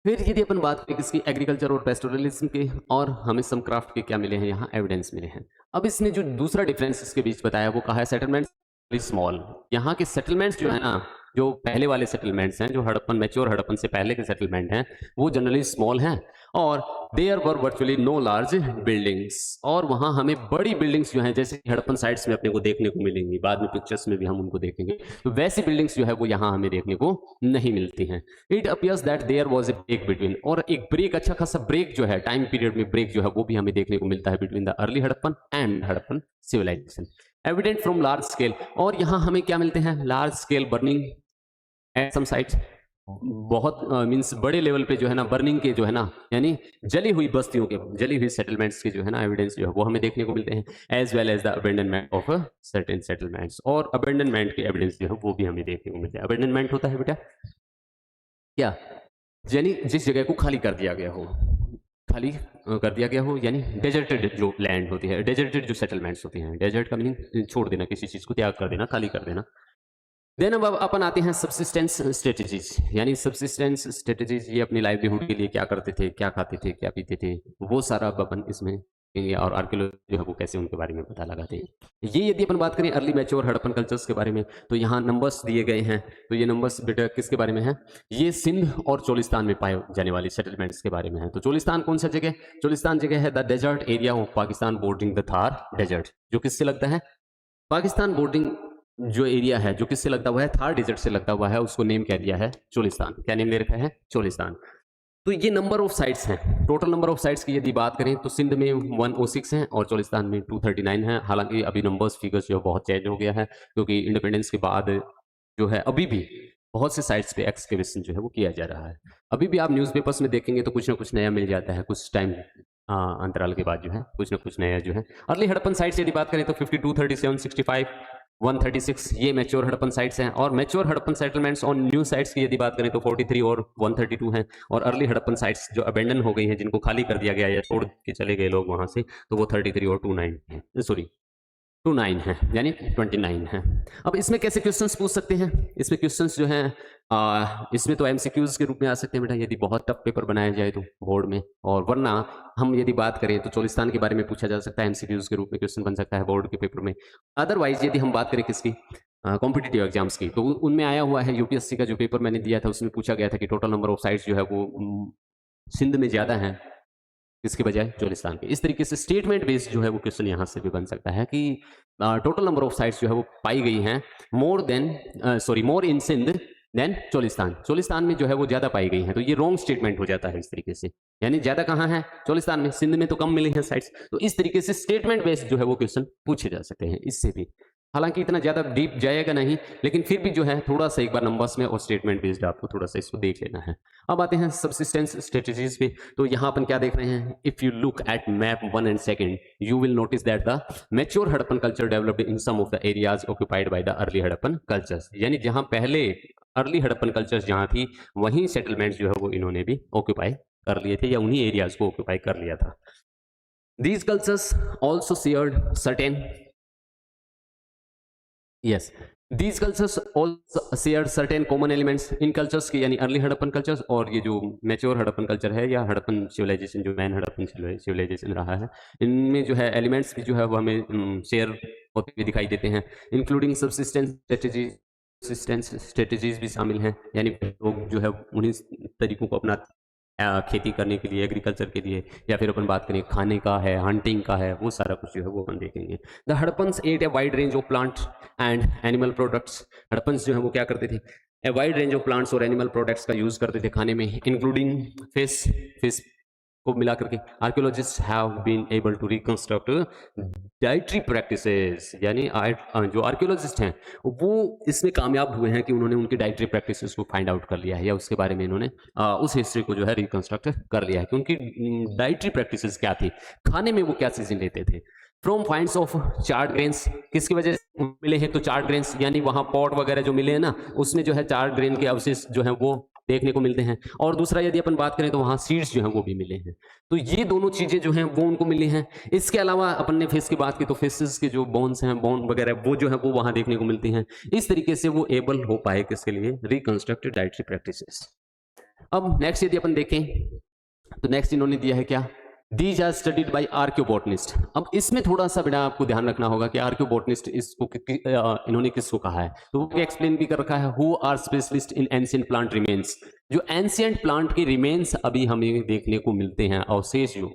S1: फिर यदि अपन बात करें किसकी, एग्रीकल्चर और पेस्टोरलिज्म के, और हमें सम क्राफ्ट के क्या मिले हैं, यहाँ एविडेंस मिले हैं। अब इसमें जो दूसरा डिफरेंस इसके बीच बताया वो कहा है, सेटलमेंट्स स्मॉल। यहाँ के सेटलमेंट्स जो है ना, जो पहले वाले सेटलमेंट्स हैं, जो हड़प्पन, मैच्योर हड़प्पन से पहले के सेटलमेंट हैं, वो जनरली स्मॉल हैं, और there were virtually no large buildings. और वहाँ हमें बड़ी बिल्डिंग्स जो हैं, जैसे हड़प्पन साइट्स में अपने को देखने को मिलेंगी, बाद में पिक्चर्स में भी हम उनको देखेंगे, तो वैसी बिल्डिंग्स जो है वो यहाँ हमें देखने को नहीं मिलती हैं। It appears that there was a break between, और एक ब्रेक, अच्छा खासा ब्रेक जो है, टाइम पीरियड में ब्रेक जो है वो भी हमें देखने को मिलता है between the early Harappan and Harappan civilisation, evident from large scale. और यहाँ हमें क्या मिलते हैं, large scale burning at some sites, बहुत मींस बड़े लेवल पे जो है ना बर्निंग के जो है ना, यानी जली हुई बस्तियों के, जली हुई सेटलमेंट्स के जो है ना एविडेंस जो है वो हमें देखने को मिलते हैं, as well as the abandonment of certain settlements. और अबेंडनमेंट के एविडेंस जो है वो भी हमें देखने को मिलते हैं। अबेंडनमेंट होता है बेटा क्या, यानी जिस जगह को खाली कर दिया गया हो, खाली कर दिया गया हो, यानी डेजर्टेड जो लैंड होती है, डेजर्टेड जो सेटलमेंट्स होती हैं, डेजर्ट का मीनिंग छोड़ देना, किसी चीज़ को त्याग कर देना, खाली कर देना। देन अब अपन आते हैं सब्सिस्टेंस स्ट्रेटजीज, यानी सब्सिस्टेंस स्ट्रेटजीज, ये अपनी लाइवलीहुड के लिए क्या करते थे, क्या खाते थे, क्या पीते थे, वो सारा अब अपन इसमें देखेंगे, और आर्कियोलॉजी जो है वो कैसे उनके बारे में पता लगाते हैं। ये यदि अपन बात करें अर्ली मैच्योर हड़प्पन कल्चर्स के बारे में, तो यहाँ नंबर्स दिए गए हैं, तो ये नंबर्स बेटा किसके बारे में है, ये सिंध और चोलिस्तान में पाए जाने वाली सेटलमेंट्स के बारे में है। तो चोलिस्तान कौन सा जगह, चोलिस्तान जगह है the desert area of Pakistan bordering the Thar desert, जो किससे लगता है, पाकिस्तान बोर्डिंग जो एरिया है जो किससे लगता हुआ है, थार डेजर्ट से लगता हुआ है, उसको नेम कह दिया है चोलिस्तान। क्या नेम ले रखा है, चोलिस्तान। तो ये नंबर ऑफ साइट्स हैं, टोटल नंबर ऑफ साइट्स की यदि बात करें तो सिंध में 106 हैं और चोलिस्तान में 239 हैं। हालांकि अभी नंबर्स फिगर्स जो बहुत चेंज हो गया है, क्योंकि इंडिपेंडेंस के बाद जो है अभी भी बहुत से साइट्स पे एक्सकेवेशन जो है वो किया जा रहा है। अभी भी आप न्यूज़पेपर्स में देखेंगे तो कुछ ना कुछ नया मिल जाता है, कुछ टाइम अंतराल के बाद जो है कुछ ना कुछ नया जो है। अर्ली हड़प्पन साइट्स यदि बात करें तो 52, 37, 65, 136 ये मैच्योर हड़प्पन साइट्स हैं, और mature Harappan settlements on new sites की यदि बात करें तो 43 और 132 हैं, और अर्ली हड़प्पन साइट्स जो अबेंडन हो गई हैं, जिनको खाली कर दिया गया या छोड़ के चले गए लोग वहां से, तो वो 33 और 29 हैं, सॉरी 29 है, यानी 29 है। अब इसमें कैसे क्वेश्चंस पूछ सकते हैं, इसमें क्वेश्चंस जो हैं इसमें तो एमसीक्यूज के रूप में आ सकते हैं बेटा, यदि बहुत टफ पेपर बनाया जाए तो बोर्ड में, और वरना हम यदि बात करें तो चोलिस्तान के बारे में पूछा जा सकता है, एमसीक्यूज के रूप में क्वेश्चन बन सकता है बोर्ड के पेपर में। अदरवाइज यदि हम बात करें किसकी, कॉम्पिटिटिव एग्जाम्स की, तो उनमें आया हुआ है, यूपीएससी का जो पेपर मैंने दिया था उसमें पूछा गया था कि टोटल नंबर ऑफ साइट्स जो है वो सिंध में ज़्यादा है किसके बजाय, चोलिस्तान के। इस तरीके से स्टेटमेंट बेस्ड जो है वो क्वेश्चन यहाँ से भी बन सकता है कि टोटल नंबर ऑफ साइट्स जो है वो पाई गई हैं मोर इन सिंध देन चोलिस्तान, चोलिस्तान में जो है वो ज़्यादा पाई गई हैं, तो ये रॉन्ग स्टेटमेंट हो जाता है इस तरीके से, यानी ज़्यादा कहाँ है, चोलिस्तान में, सिंध में तो कम मिली हैं साइट्स। तो इस तरीके से स्टेटमेंट बेस्ड जो है वो क्वेश्चन पूछे जा सकते हैं इससे भी, हालांकि इतना ज़्यादा डीप जाएगा नहीं, लेकिन फिर भी जो है थोड़ा सा एक बार नंबर्स में और स्टेटमेंट बेस्ड आपको थोड़ा सा इसको देख लेना है। अब आते हैं सब्सिस्टेंस स्ट्रेटजीज पे, तो यहाँ अपन क्या देख रहे हैं, if you look at map 1 and 2 you will notice that the mature Harappan culture developed in some of the areas occupied by the early Harappan cultures, यानी जहाँ पहले अर्ली हड़प्पन कल्चर्स जहाँ थी वहीं सेटलमेंट्स जो है वो इन्होंने भी ऑक्यूपाई कर लिए थे, या उन्हीं एरियाज को ऑक्यूपाई कर लिया था। These cultures also shared certain Yes, these cultures also share certain common elements in cultures की, यानी अर्ली हड़प्पन कल्चर्स और ये जो मैच्योर हड़प्पन कल्चर है या हड़प्पन सिविलाइजेशन जो मैन हड़प्पन सिविलाइजेशन रहा है, इनमें जो है एलिमेंट्स भी जो है वो हमें शेयर होते हुए दिखाई देते हैं, इंक्लूडिंग सब्सिस्टेंस स्ट्रेटजीज भी शामिल हैं, यानी लोग जो है उन्हीं तरीकों को अपना खेती करने के लिए, एग्रीकल्चर के लिए, या फिर अपन बात करें खाने का है, हंटिंग का है, वो सारा कुछ जो है वो अपन देखेंगे। The Harappans ate a wide range of plant and animal products, Harappans जो है वो क्या करते थे, a wide range of plants और एनिमल प्रोडक्ट्स का यूज़ करते थे खाने में, इंक्लूडिंग फिश को मिला करके archaeologist have been able to reconstruct dietary practices, यानी जो आर्कियोलॉजिस्ट हैं वो इसमें कामयाब हुए हैं कि उन्होंने उनकी डाइटरी प्रैक्टिसेस को फाइंड आउट कर लिया है, या उसके बारे में इन्होंने उस हिस्ट्री को जो है रिकंस्ट्रक्ट कर लिया है कि उनकी डाइटरी प्रैक्टिसेस क्या थी, खाने में वो क्या चीज़ें लेते थे। From finds of charred grains, किसकी वजह से मिले हैं, तो चार्ड ग्रेन्स, यानी वहाँ पॉट वगैरह जो मिले हैं ना, उसमें जो है चार्ड ग्रेन के अवशेष जो है वो देखने को मिलते हैं। और दूसरा यदि अपन बात करें तो वहाँ सीड्स जो हैं वो भी मिले हैं। तो ये दोनों चीज़ें जो हैं वो उनको मिली हैं। इसके अलावा अपन ने फिश की बात की तो फिशेस के जो बोन्स हैं, बोन वगैरह वो जो है वो वहाँ देखने को मिलती हैं। इस तरीके से वो एबल हो पाए किसके लिए, रिकंस्ट्रक्टेड डाइटरी प्रैक्टिसेस। अब नेक्स्ट यदि अपन देखें तो नेक्स्ट इन्होंने दिया है क्या, दीज आर स्टडीड बाय आर्कियोबोटनिस्ट। अब इसमें थोड़ा सा बेटा आपको ध्यान रखना होगा कि आर्कियोबोटनिस्ट इसको इन्होंने किसको कहा है, तो वो एक्सप्लेन भी कर रखा है, who are specialist in ancient plant remains. जो एंशिएंट प्लांट के रिमेन्स अभी हमें देखने को मिलते हैं, अवशेष जो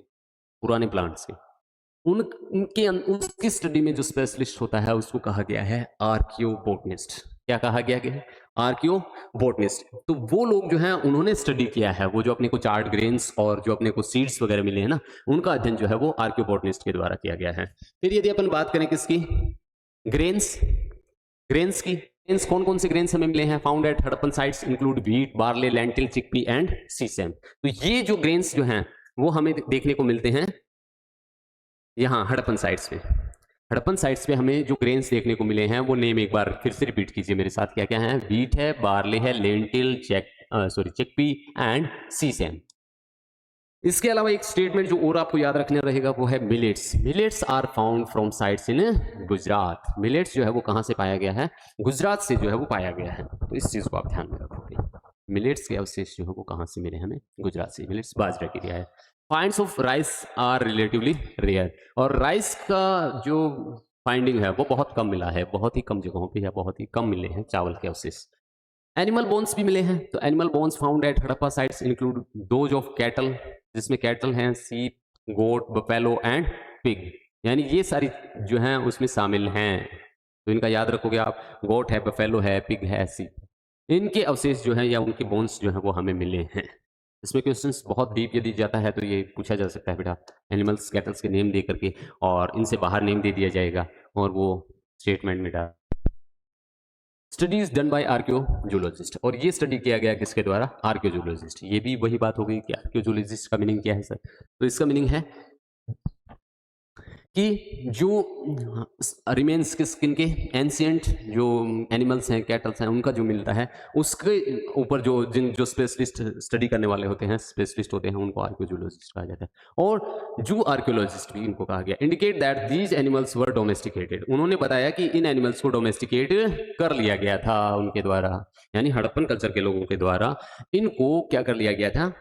S1: पुराने प्लांट्स के, उसकी स्टडी में जो स्पेशलिस्ट होता है उसको कहा गया है आर्कियोबोटनिस्ट। क्या कहा गया है, आर्कियोबोटनिस्ट। तो वो लोग जो हैं उन्होंने स्टडी किया है, वो जो अपने को चार्ट ग्रेन्स और जो अपने को सीड्स वगैरह मिले हैं ना, उनका अध्ययन जो है वो आर्कियोबोटनिस्ट के द्वारा किया गया है। फिर यदि अपन बात करें किसकी, ग्रेन्स की, ग्रेन्स कौन कौन से ग्रेन्स हमें मिले हैं, found at Harappan sites include wheat, barley, lentil, chickpea and sesame. तो ये जो ग्रेन्स जो हैं वो हमें देखने को मिलते हैं यहाँ हड़प्पन साइट्स पे। हड़प्पन साइट्स पे हमें जो ग्रेन्स देखने को मिले हैं वो नेम एक बार फिर से रिपीट कीजिए मेरे साथ, क्या क्या है, व्हीट है, बार्ले है, लेंटिल, चिकपी एंड सीसैम। इसके अलावा एक स्टेटमेंट जो और आपको याद रखना रहेगा वो है millets. Millets are found from sites in Gujarat. Millets जो है वो कहाँ से पाया गया है, गुजरात से जो है वो पाया गया है। तो इस चीज़ को आप ध्यान में रखोगे, मिलेट्स के अवशेष जो है वो कहाँ से मिले हमें, गुजरात से। मिलेट्स बाजरा की रिया है। Finds of rice are relatively rare, और राइस का जो फाइंडिंग है वो बहुत कम मिला है, बहुत ही कम जगहों पे या बहुत ही कम मिले हैं चावल के अवशेष। एनिमल बोन्स भी मिले हैं, तो animal bones found at Harappa sites include those of cattle, जिसमें कैटल हैं, सीप, गोट, बफेलो एंड पिग, यानी ये सारी जो हैं उसमें शामिल हैं। तो इनका याद रखोगे आप, गोट है, बफेलो है, पिग है, सीप, इनके अवशेष जो हैं या उनके बोन्स जो हैं वो हमें मिले हैं। इसमें क्वेश्चंस बहुत डीप यदि जाता है तो ये पूछा जा सकता है बेटा, एनिमल्स कैटल्स के नेम दे करके और इनसे बाहर नेम दे दिया जाएगा और वो स्टेटमेंट में डाल। स्टडीज डन बाय आर्कियोजोलॉजिस्ट, और ये स्टडी किया गया किसके द्वारा, आर्कियोजोलॉजिस्ट। ये भी वही बात हो गई कि आर्कियोजोलॉजिस्ट का मीनिंग क्या है सर, तो इसका मीनिंग है कि जो रिमेन्स किन के, एंशिएंट जो एनिमल्स हैं, कैटल्स हैं, उनका जो मिलता है उसके ऊपर जो स्पेशलिस्ट स्टडी करने वाले होते हैं, स्पेशलिस्ट होते हैं, उनको आर्कियोलॉजिस्ट कहा जाता है। और जो आर्कियोलॉजिस्ट भी इनको कहा गया, indicate that these animals were domesticated. उन्होंने बताया कि इन एनिमल्स को डोमेस्टिकेट कर लिया गया था उनके द्वारा, यानी हड़प्पन कल्चर के लोगों के द्वारा इनको क्या कर लिया गया था,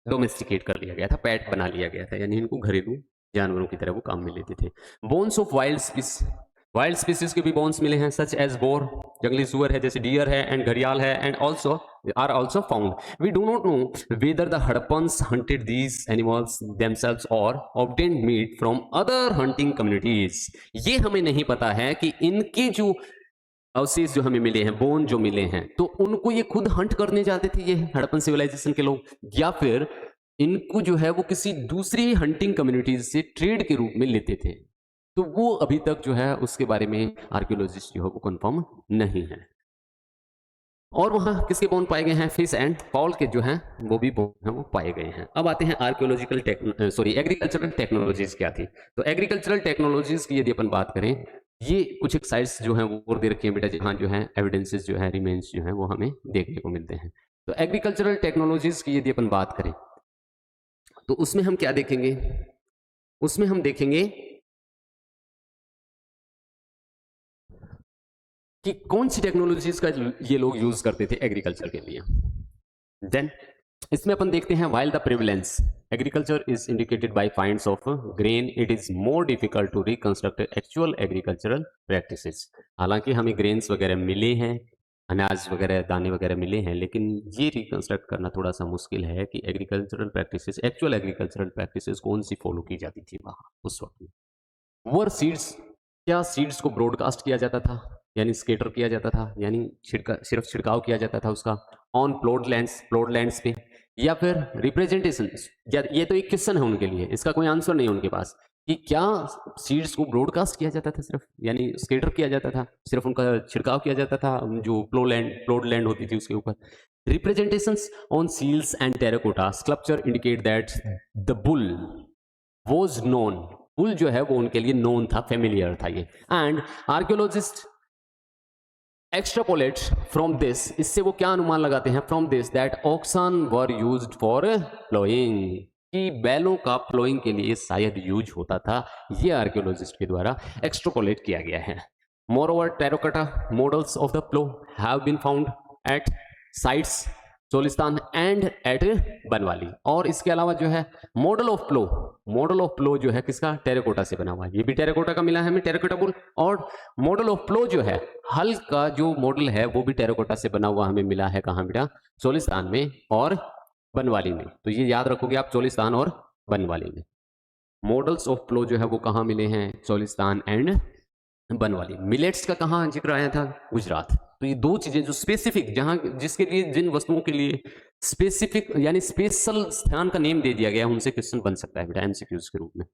S1: डोमेस्टिकेट कर लिया गया था, पेट बना लिया गया था, यानी इनको घरेलू जानवरों की तरह वो काम में लेते थे। बोन्स ऑफ वाइल्ड स्पीसीज के भी बोन्स मिले हैं, सच एज बोर, जंगली सुअर है जैसे डियर है, एंड घड़ियाल है, and also are also found. We do not know whether the Harappans hunted these animals themselves और obtained meat from other hunting communities. ये हमें नहीं पता है कि इनके जो अवशेष जो हमें मिले हैं, बोन जो मिले हैं, तो उनको ये खुद हंट करने जाते थे ये हड़प्पन सिविलाइजेशन के लोग, या फिर इनको जो है वो किसी दूसरी हंटिंग कम्युनिटीज से ट्रेड के रूप में लेते थे। तो वो अभी तक जो है उसके बारे में आर्कियोलॉजिस्ट जो है वो कंफर्म नहीं है। और वहाँ किसके बोन पाए गए हैं, फिश एंड फॉल के जो हैं वो भी बोन हैं वो पाए गए हैं। अब आते हैं एग्रीकल्चरल टेक्नोलॉजीज क्या थी। तो एग्रीकल्चरल टेक्नोलॉजीज की यदि अपन बात करें, ये कुछ एक साइट्स जो हैं वो दे रखी हैं बेटा, जहाँ जो है एविडेंसेस जो है, रिमेन्स जो हैं वो हमें देखने को मिलते हैं। तो एग्रीकल्चरल टेक्नोलॉजीज की यदि अपन बात करें तो उसमें हम क्या देखेंगे, उसमें हम देखेंगे कि कौन सी टेक्नोलॉजीज का ये लोग यूज करते थे एग्रीकल्चर के लिए। देन इसमें अपन देखते हैं, while the prevalence agriculture is indicated by finds of grain, it is more difficult to reconstruct actual agricultural practices. हालांकि हमें ग्रेन्स वगैरह मिले हैं, अनाज वगैरह, दाने वगैरह मिले हैं, लेकिन ये रिकंस्ट्रक्ट करना थोड़ा सा मुश्किल है कि agricultural practices, actual agricultural practices कौन सी फॉलो की जाती थी वहाँ उस वक्त में। वर सीड्स, क्या सीड्स को ब्रॉडकास्ट किया जाता था, यानी स्केटर किया जाता था, यानी सिर्फ छिड़काव किया जाता था उसका ऑन प्लॉट लैंड्स पे, या फिर रिप्रेजेंटेशन, ये तो एक क्वेश्चन है उनके लिए, इसका कोई आंसर नहीं है उनके पास कि क्या सीड्स को ब्रॉडकास्ट किया जाता था सिर्फ, यानी स्केटर किया जाता था, सिर्फ उनका छिड़काव किया जाता था जो प्लॉड लैंड होती थी उसके ऊपर। Representations on seals and terracotta sculpture indicate that the bull was known, bull जो है वो उनके लिए नोन था, फेमिलियर था ये। And archaeologist extrapolate from this, इससे वो क्या अनुमान लगाते हैं, from this that oxen were used for ploughing, कि बैलों का प्लोइंग के लिए शायद यूज होता था, ये आर्कियोलॉजिस्ट के द्वारा एक्सट्रापोलेट किया गया है। Moreover terracotta models of the plough have been found at sites Cholistan and at Banawali. और इसके अलावा जो है मॉडल ऑफ प्लो जो है किसका, टेराकोटा से बना हुआ है, ये भी टेराकोटा का मिला है हमें, टेराकोटा बुल। और मॉडल ऑफ प्लो जो है, हल का जो मॉडल है वो भी टेराकोटा से बना हुआ हमें मिला है, कहाँ बेटा, चोलिस्तान में और बनवाली में। तो ये याद रखोगे आप, चोलिस्तान और बनवाली में। मॉडल्स ऑफ प्लो जो है वो कहाँ मिले हैं, चोलिस्तान एंड बनवाली। मिलेट्स का कहाँ जिक्र आया था, गुजरात। तो ये दो चीजें जो स्पेसिफिक, जहां जिसके लिए, जिन वस्तुओं के लिए स्पेसिफिक यानी स्पेशल स्थान का नेम दे दिया गया, उनसे क्वेश्चन बन सकता है बेटा एमसीक्यूज के रूप में।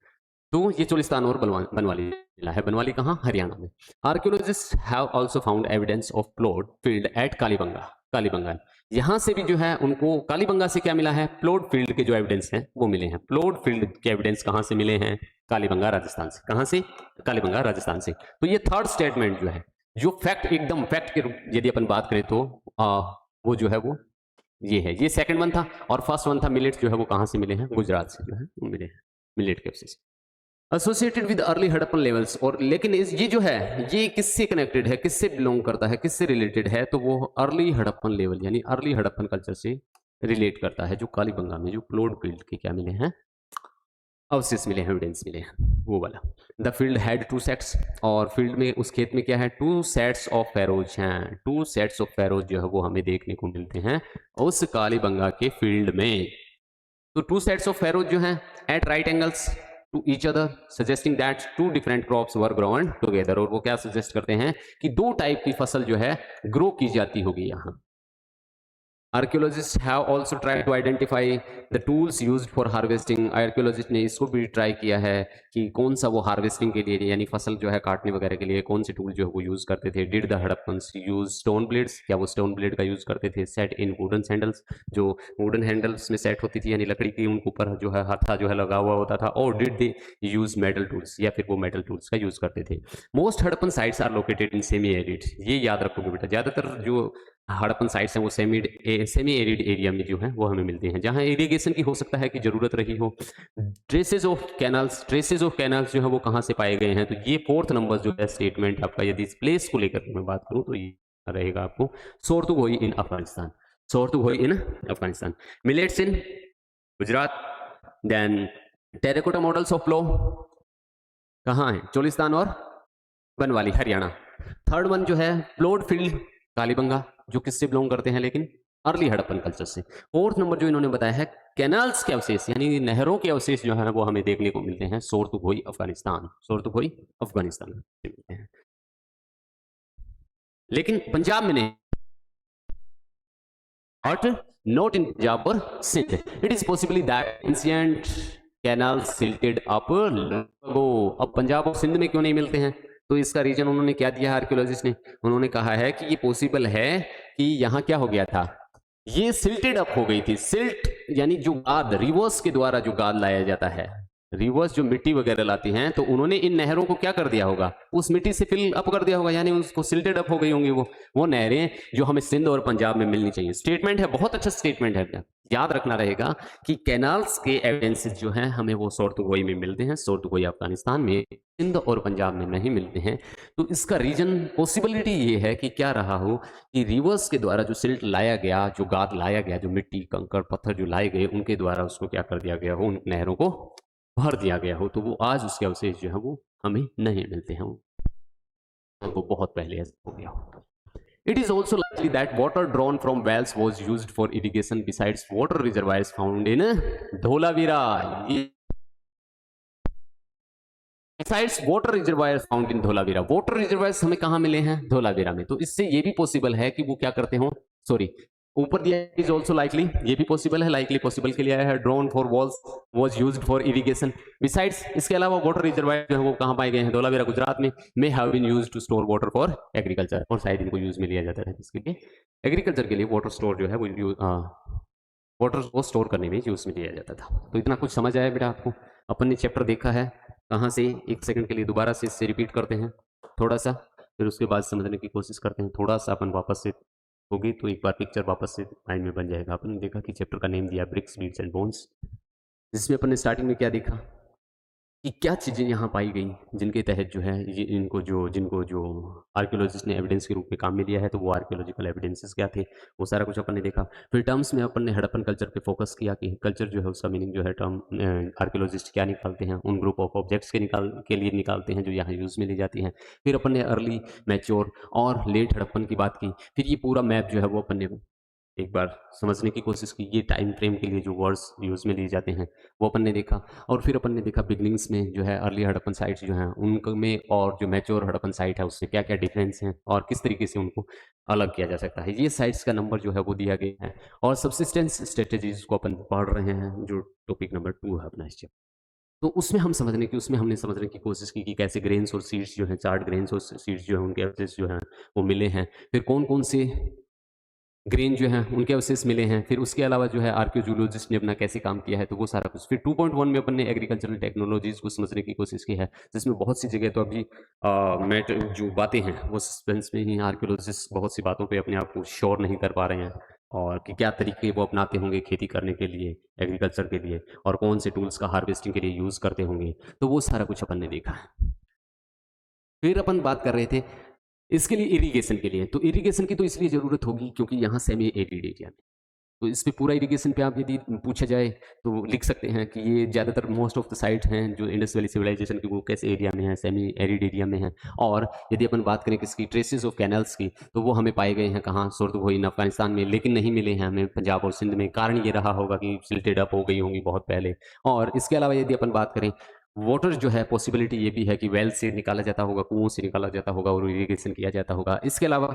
S1: तो ये चोलिस्तान और बनवाली मिला है। बनवाली कहाँ, हरियाणा में। Archaeologist have also found evidence of plot field at Kalibangan. यहां से भी जो है उनको कालीबंगा से क्या मिला है, प्लॉट फील्ड के जो एविडेंस हैं वो मिले हैं। प्लॉट फील्ड के एविडेंस कहां से मिले हैं, कालीबंगा राजस्थान से। कहां से, कालीबंगा राजस्थान से। तो ये थर्ड स्टेटमेंट जो है, जो फैक्ट, एकदम फैक्ट के रूप यदि अपन बात करें तो वो जो है वो ये है। ये सेकंड वन था। और फर्स्ट वन था मिलेट्स, जो है वो कहां से मिले हैं, गुजरात से जो है वो मिले हैं, मिलेट के अवशेष associated with early Harappan levels. और लेकिन ये जो है ये किससे कनेक्टेड है, किससे बिलोंग करता है, किससे रिलेटेड है, तो वो अर्ली हड़प्पन लेवल यानी अर्ली हड़प्पन कल्चर से रिलेट करता है, जो कालीबंगा में जो प्लॉट फील्ड के क्या मिले हैं, अवशेष मिले हैं, एविडेंस मिले हैं, वो वाला। द फील्ड हैड 2 सेट्स, और फील्ड में, उस खेत में क्या है, 2 सेट्स ऑफ फैरोज हैं। 2 सेट्स ऑफ फैरोज जो है वो हमें देखने को मिलते हैं उस कालीबंगा के फील्ड में। तो 2 सेट्स ऑफ फैरोज जो हैं at right angles to each other, suggesting that 2 different crops were grown together. और वो क्या सजेस्ट करते हैं कि 2 टाइप की फसल जो है ग्रो की जाती होगी यहाँ। Archaeologist have also try to identify the tools used for harvesting. Archaeologist ने इसको भी ट्राई किया है कि कौन सा वो हार्वेस्टिंग के लिए यानी फसल जो है काटने वगैरह के लिए कौन से टूल जो है वो यूज़ करते थे। Did the Harappans use stone blades, क्या वो स्टोन ब्लेड का यूज़ करते थे। सेट इन वुडन हैंडल्स, जो वुडन हैंडल्स में सेट होती थी यानी लकड़ी की, उनके ऊपर जो है हत्था जो है लगा हुआ होता था। और did they use metal tools, या फिर वो मेटल टूल्स का यूज़ करते थे। Most Harappan sites are located in semi arid, ये याद रखोगे बेटा, ज़्यादातर जो हड़प्पन साइट्स हैं वो सेमी एरिड एरिया में जो है वो हमें मिलते हैं, जहां इरिगेशन की हो सकता है कि जरूरत रही हो। ट्रेसेस ऑफ कैनाल्स जो है वो कहां से पाए गए हैं, तो ये 4th नंबर जो है स्टेटमेंट आपका, यदि इस प्लेस को लेकर मैं बात करूं तो ये रहेगा आपको Shortughai in Afghanistan, Shortughai in Afghanistan. Millets in Gujarat. Then terracotta models of plough कहाँ है, चोलिस्तान और बनवाली हरियाणा। थर्ड वन जो है प्लॉट फील्ड कालीबंगा, जो किससे बिलोंग करते हैं, लेकिन अर्ली हड़प्पन कल्चर से। 4th नंबर जो इन्होंने बताया है कैनाल्स के अवशेष यानी नहरों के अवशेष जो है वो हमें देखने को मिलते हैं सोरतुघोई अफगानिस्तान, सोरतुघोई अफगानिस्तान में मिलते हैं, लेकिन पंजाब में नहीं, बट नॉट इन पंजाब और Sindh. It is possibly that ancient canals silted up वो अब पंजाब और सिंध में क्यों नहीं मिलते हैं, तो इसका रीजन उन्होंने क्या दिया आर्कियोलॉजिस्ट ने, उन्होंने कहा है कि ये पॉसिबल है कि यहाँ क्या हो गया था, ये सिल्टेड अप हो गई थी। सिल्ट यानी जो गाद, रिवर्स के द्वारा जो गाद लाया जाता है, रिवर्स जो मिट्टी वगैरह लाती हैं, तो उन्होंने इन नहरों को क्या कर दिया होगा, उस मिट्टी से फिल अप कर दिया होगा, यानी उसको सिल्टेड अप हो गई होंगी वो नहरें जो हमें सिंध और पंजाब में मिलनी चाहिए। स्टेटमेंट है, बहुत अच्छा स्टेटमेंट है, याद रखना रहेगा कि कैनाल्स के एविडेंसेस जो हैं हमें वो सोरतुघोई में मिलते हैं, सोरतुघोई अफगानिस्तान में, सिंध और पंजाब में नहीं मिलते हैं। तो इसका रीजन, पॉसिबिलिटी ये है कि क्या रहा हो कि रिवर्स के द्वारा जो सिल्ट लाया गया, जो गाद लाया गया, जो मिट्टी कंकड़ पत्थर जो लाए गए, उनके द्वारा उसको क्या कर दिया गया हो, उन नहरों को भर दिया गया हो, तो वो आज उसके अवशेष जो है वो हमें नहीं मिलते हैं, वो बहुत पहले ऐसा हो गया हो। It is also likely that water drawn from wells was used for irrigation besides water reservoirs found in Dholavira. Besides water reservoirs found in Dholavira. Water reservoirs हमें कहाँ मिले हैं, धोलावीरा में। तो इससे ये भी पॉसिबल है कि वो क्या करते हो, सॉरी, ऊपर दिया इज ऑल्सो लाइकली, ये भी पॉसिबल है, लाइकली पॉसिबल के लिए आया है। Drone for walls was use for irrigation. Besides, इसके अलावा वाटर रिजर्वायर जो है वो कहाँ पाए गए हैं? धौलावीरा गुजरात में। May have been use to store water for agriculture, और शायद इनको यूज में लिया जाता है इसके लिए, एग्रीकल्चर के लिए वाटर स्टोर जो है वो वाटर को स्टोर करने में यूज में लिया जाता था। तो इतना कुछ समझ आया बेटा आपको? अपन ने चैप्टर देखा है कहाँ से, एक सेकंड के लिए दोबारा से इससे रिपीट करते हैं थोड़ा सा, फिर उसके बाद समझने की कोशिश करते हैं थोड़ा सा। अपन वापस से होगी तो एक बार पिक्चर वापस से माइंड में बन जाएगा। अपन ने देखा कि चैप्टर का नेम दिया ब्रिक्स, बीड्स एंड बोन्स, जिसमें अपन ने स्टार्टिंग में क्या देखा कि क्या चीज़ें यहाँ पाई गई जिनके तहत जो है ये जिनको जो आर्कियोलॉजिस्ट ने एविडेंस के रूप में काम में लिया है, तो वो आर्कियोलॉजिकल एविडेंसेस क्या थे, वो सारा कुछ अपन ने देखा। फिर टर्म्स में अपन ने हड़प्पन कल्चर पे फोकस किया कि कल्चर जो है उसका मीनिंग जो है टर्म आर्कियोलॉजिस्ट क्या निकालते हैं, उन ग्रुप ऑफ ऑब्जेक्ट्स के लिए निकालते हैं जो यहाँ यूज़ में ली जाती हैं। फिर अपन ने अर्ली, मैच्योर और लेट हड़प्पन की बात की। फिर ये पूरा मैप जो है वो अपन ने एक बार समझने की कोशिश की, ये टाइम फ्रेम के लिए जो वर्ड्स यूज़ में लिए जाते हैं वो अपन ने देखा। और फिर अपन ने देखा बिगनिंग्स में जो है अर्ली हड़प्पन साइट्स जो हैं उनमें और जो मैच्योर हड़प्पन साइट है उससे क्या क्या डिफरेंस हैं और किस तरीके से उनको अलग किया जा सकता है। ये साइट्स का नंबर जो है वो दिया गया है, और सबसिस्टेंस स्ट्रेटेजीज को अपन पढ़ रहे हैं जो टॉपिक नंबर 2 है अपना इस चैप्टर। तो उसमें हमने समझने की कोशिश की कि कैसे ग्रेन्स और सीड्स जो हैं, चार्ट ग्रेन्स और सीड्स जो हैं उनके अवशेष जो हैं वो मिले हैं। फिर कौन कौन से ग्रेन जो हैं उनके अवशेष मिले हैं। फिर उसके अलावा जो है आर्कियोलॉजिस्ट ने अपना कैसे काम किया है, तो वो सारा कुछ। फिर 2.1 में अपन ने एग्रीकल्चरल टेक्नोलॉजीज को समझने की कोशिश की है, जिसमें बहुत सी जगह तो अभी जो बातें हैं वो सस्पेंस में ही। आर्कियोलॉजिस्ट बहुत सी बातों पे अपने आप को श्योर नहीं कर पा रहे हैं, और कि क्या तरीके वो अपनाते होंगे खेती करने के लिए, एग्रीकल्चर के लिए, और कौन से टूल्स का हार्वेस्टिंग के लिए यूज़ करते होंगे। तो वो सारा कुछ अपन ने देखा है। फिर अपन बात कर रहे थे इसके लिए इरिगेशन के लिए, तो इरिगेशन की तो इसलिए ज़रूरत होगी क्योंकि यहाँ सेमी एरिड एरिया में, तो इस पे पूरा इरिगेशन पे आप यदि पूछा जाए तो लिख सकते हैं कि ये ज़्यादातर मोस्ट ऑफ द साइट हैं जो इंडस वैली सिविलाइजेशन की, वो कैसे एरिया में है? सेमी एरिड एरिया में है। और यदि अपन बात करें किसकी, ट्रेसेस ऑफ कैनल्स की, तो वो हमें पाए गए हैं कहाँ? सुरदगोइन अफगानिस्तान में, लेकिन नहीं मिले हैं हमें पंजाब और सिंध में। कारण ये रहा होगा कि सिल्टेड अप हो गई होंगी बहुत पहले। और इसके अलावा यदि अपन बात करें वाटर जो है, पॉसिबिलिटी ये भी है कि वेल से निकाला जाता होगा, कुओं से निकाला जाता होगा और इरिगेशन किया जाता होगा। इसके अलावा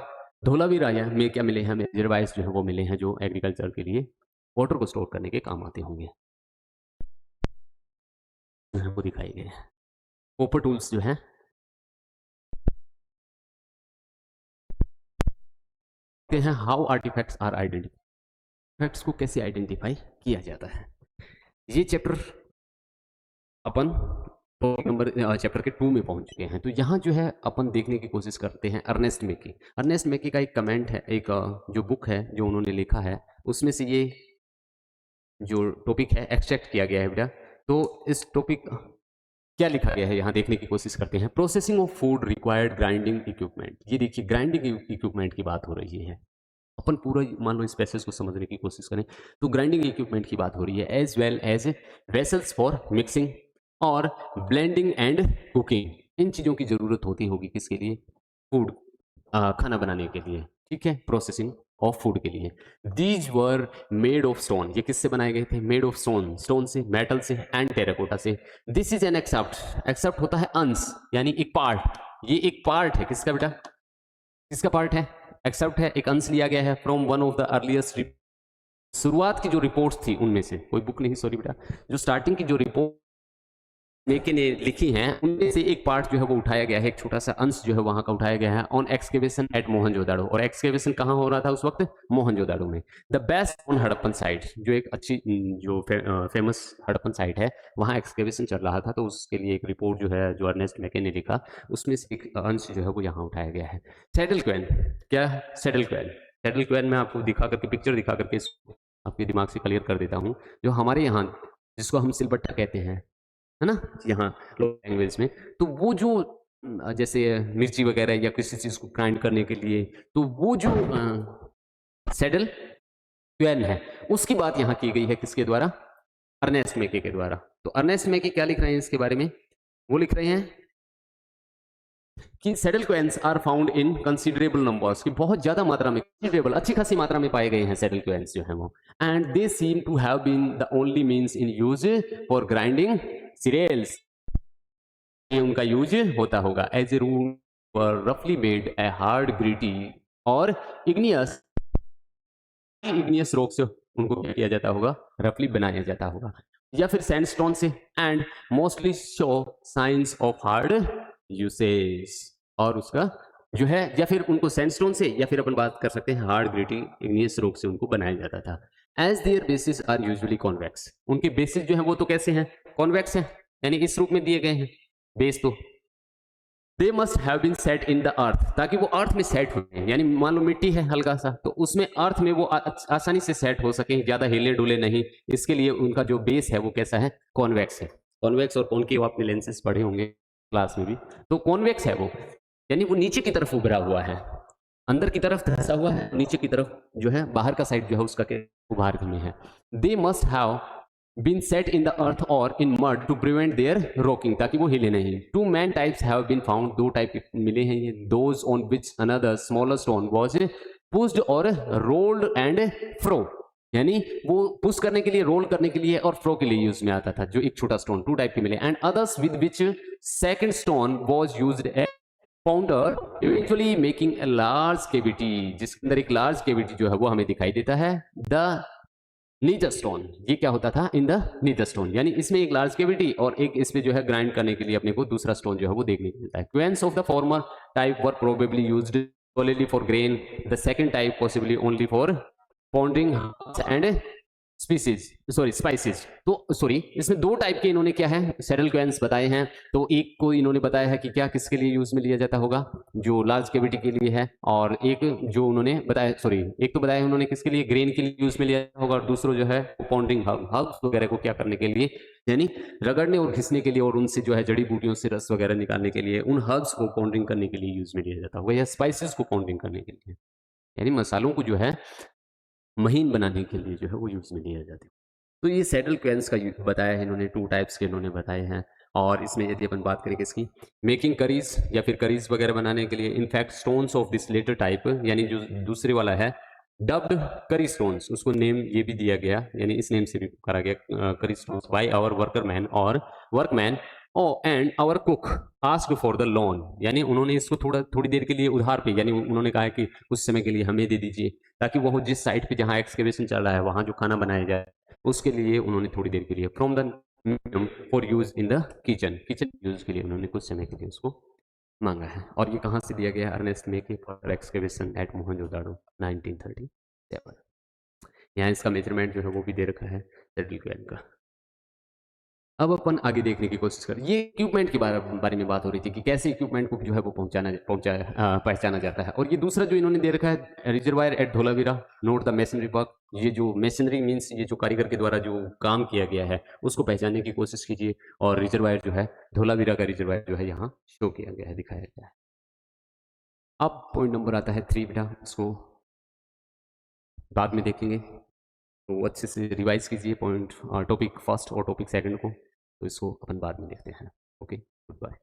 S1: धोलावीरा में क्या मिले हैं हमें? रिजर्वायर्स जो है वो मिले हैं जो एग्रीकल्चर के लिए वाटर को स्टोर करने के काम आते होंगे, वो दिखाए गए हैं। कॉपर टूल्स जो हैं how artifacts are identified, artifacts को कैसे आइडेंटिफाई किया जाता है। ये चैप्टर अपन नंबर चैप्टर के 2 में पहुंच चुके हैं। तो यहाँ जो है अपन देखने की कोशिश करते हैं अर्नेस्ट मेकी। अर्नेस्ट मेकी का एक कमेंट है, एक जो बुक है जो उन्होंने लिखा है, उसमें से ये जो टॉपिक है एक्सट्रैक्ट किया गया है बेटा। तो इस टॉपिक क्या लिखा गया है यहाँ देखने की कोशिश करते हैं। Processing of food required grinding equipment. ये देखिए ग्राइंडिंग इक्विपमेंट की बात हो रही है। अपन पूरा मान लो इस पैसेज को समझने की कोशिश करें तो ग्राइंडिंग इक्विपमेंट की बात हो रही है, as well as vessels for mixing और ब्लेंडिंग एंड कुकिंग। इन चीज़ों की ज़रूरत होती होगी किसके लिए? फूड, खाना बनाने के लिए, ठीक है, प्रोसेसिंग ऑफ फूड के लिए। These were made of stone. ये किससे बनाए गए थे? मेड ऑफ स्टोन, स्टोन से, मेटल से एंड टेराकोटा से। This is an excerpt. Excerpt होता है अंश, यानी एक पार्ट। ये एक पार्ट है किसका बेटा? किसका पार्ट है? एक्सेप्ट है, एक अंश लिया गया है from one of the earliest. शुरुआत की जो रिपोर्ट्स थी उनमें से, कोई बुक नहीं सॉरी बेटा, जो स्टार्टिंग की जो रिपोर्ट मेके ने लिखी हैं उनमें से एक पार्ट जो है वो उठाया गया है, एक छोटा सा अंश जो है वहां का उठाया गया है ऑन एक्सकेवेशन एट मोहनजोदाड़ो। और एक्सकेवेशन कहाँ हो रहा था उस वक्त? मोहनजोदाड़ो में। The best on Harappan site, जो एक अच्छी जो फेमस हड़प्पन साइट है, वहाँ एक्सकेवेशन चल रहा था। तो उसके लिए एक रिपोर्ट जो है जो अर्नेस्ट मेके ने लिखा, उसमें से एक अंश जो है वो यहाँ उठाया गया है। सैडल क्वेन, क्या सैडल क्वेन? सैडल क्वेन मैं आपको दिखा करके, पिक्चर दिखा करके आपके दिमाग से क्लियर कर देता हूँ। जो हमारे यहाँ जिसको हम सिलबट्टा कहते हैं, है ना, यहाँ लोकल लैंग्वेज में, तो वो जो जैसे मिर्ची वगैरह या किसी चीज़ को ग्राइंड करने के लिए, तो वो जो सैडल क्वेन है उसकी बात यहाँ की गई है किसके द्वारा? अर्नेस्ट मेके के द्वारा। तो अर्नेस्ट मेके क्या लिख रहे हैं इसके बारे में? वो लिख रहे हैं कि saddle querns are found in considerable numbers, कि बहुत ज्यादा मात्रा में, कंसिडरेबल अच्छी खासी मात्रा में पाए गए हैं सैडल क्वेन्स जो है वो। And they seem to have been the only means in use for grinding cereals. ये उनका यूज होता होगा। एज ए रूल वर रफली मेड ए हार्ड ग्रिटी और इग्नियस इग्नियस रॉक से उनको क्या किया जाता होगा, रफली बनाया जाता होगा, या फिर सैंडस्टोन से, and mostly show science of hard usage, और उसका जो है, या फिर उनको सैंडस्टोन से, या फिर अपन बात कर सकते हैं हार्ड ग्रेटिंग इग्नियस रॉक से उनको बनाया जाता था। As their bases are usually convex, उनके बेसिस जो है वो तो कैसे हैं, कॉन्वेक्स हैं, यानी इस रूप में दिए गए हैं बेस। तो they must have been set in the earth, ताकि वो अर्थ में सेट हो जाए, यानी मान लो मिट्टी है हल्का सा, तो उसमें अर्थ में वो आसानी से सेट हो सके, ज्यादा हिले डुले नहीं, इसके लिए उनका जो बेस है वो कैसा है, कॉन्वेक्स है। कॉन्वेक्स और कॉनकेव आपने लेंसेज पढ़े होंगे क्लास में भी, तो कॉन्वेक्स है वो, यानी वो नीचे की तरफ उभरा हुआ है, अंदर की तरफ धंसा हुआ है, नीचे की तरफ जो है बाहर का साइड जो है उसका उभार में है। दे must have been set in the earth or in mud to prevent their rocking, ताकि वो हिले नहीं। Two main types have been found, दो टाइप मिले हैं ये, those on which another smaller stone was pushed or rolled and fro, यानी वो पुश करने के लिए, रोल करने के लिए और फ्रो के लिए यूज में आता था, जो एक छोटा स्टोन, टू टाइप के मिले। And others with which second stone was used as pounder eventually making a large cavity, जिसके अंदर एक लार्ज केविटी जो है वो हमें दिखाई देता है। द नीजर स्टोन, ये क्या होता था, इन द नीजर स्टोन, यानी इसमें एक लार्ज केविटी और एक इस पे जो है ग्राइंड करने के लिए अपने को दूसरा स्टोन जो है वो देखने को मिलता है। Querns of the former type were probably used solely for grain, the second type possibly only for ponding and species, sorry spices. तो सॉरी, इसमें दो टाइप के इन्होंने क्या है, सेटल क्वेंस बताए हैं। तो एक को इन्होंने बताया है कि क्या किसके लिए यूज में लिया जाता होगा, जो लार्ज कैविटी के लिए है, और एक जो उन्होंने बताया, सॉरी एक तो बताया उन्होंने किसके लिए, ग्रेन के लिए यूज में लिया होगा, और दूसरा जो है पॉन्डिंग हर्ब्स वगैरह को क्या करने के लिए, यानी रगड़ने और घिसने के लिए, और उनसे जो है जड़ी बूटियों से रस वगैरह निकालने के लिए, उन हर्ब्स को पॉन्डिंग करने के लिए यूज में लिया जाता होगा, या स्पाइसेस को पॉन्डिंग करने के लिए, यानी मसालों को जो है महीन बनाने के लिए जो है वो यूज में लिया जाता है। तो ये सेटल क्वेंस का बताया है इन्होंने, टू टाइप्स के इन्होंने बताए हैं। और इसमें यदि अपन बात करें किसकी, मेकिंग करीज या फिर करीज वगैरह बनाने के लिए, in fact stones of this latter type, यानी जो दूसरे वाला है डब्ड करी स्टोन्स, उसको नेम ये भी दिया गया, यानी इस नेम से भी करा गया करी स्टोन्स, बाय आवर वर्करमैन और workman and our cook asked for the loan, यानी उन्होंने इसको थोड़ी देर के लिए उधार पे, यानी उन्होंने कहा है कि कुछ समय के लिए हमें दे दीजिए, ताकि वो जिस साइट पे जहाँ एक्सकेवेशन चल रहा है वहाँ जो खाना बनाया जाए उसके लिए उन्होंने थोड़ी देर के लिए, from the for use in the kitchen use के लिए उन्होंने कुछ समय के लिए उसको मांगा है। और ये कहाँ से दिया गया, Ernest Mackay for excavation at Mohenjodaro 1937। यहाँ इसका मेजरमेंट जो है वो भी दे रखा है सेटल क्वेन का। अब अपन आगे देखने की कोशिश करें, ये इक्विपमेंट के बारे में बात हो रही थी कि कैसे इक्विपमेंट को जो है वो पहचाना जाता है। और ये दूसरा जो इन्होंने दे रखा है, reservoir at Dholavira, note the masonry work, ये जो मेसनरी मीन्स ये जो कारीगर के द्वारा जो काम किया गया है उसको पहचानने की कोशिश कीजिए। और रिजर्वायर जो है धोलावीरा का रिजर्वायर जो है यहाँ शो किया गया है, दिखाया गया है। अब पॉइंट नंबर आता है 3 बेटा, इसको बाद में देखेंगे, तो अच्छे से रिवाइज कीजिए पॉइंट, टॉपिक फर्स्ट और टॉपिक सेकंड को, तो इसको अपन बाद में देखते हैं। Okay, good bye.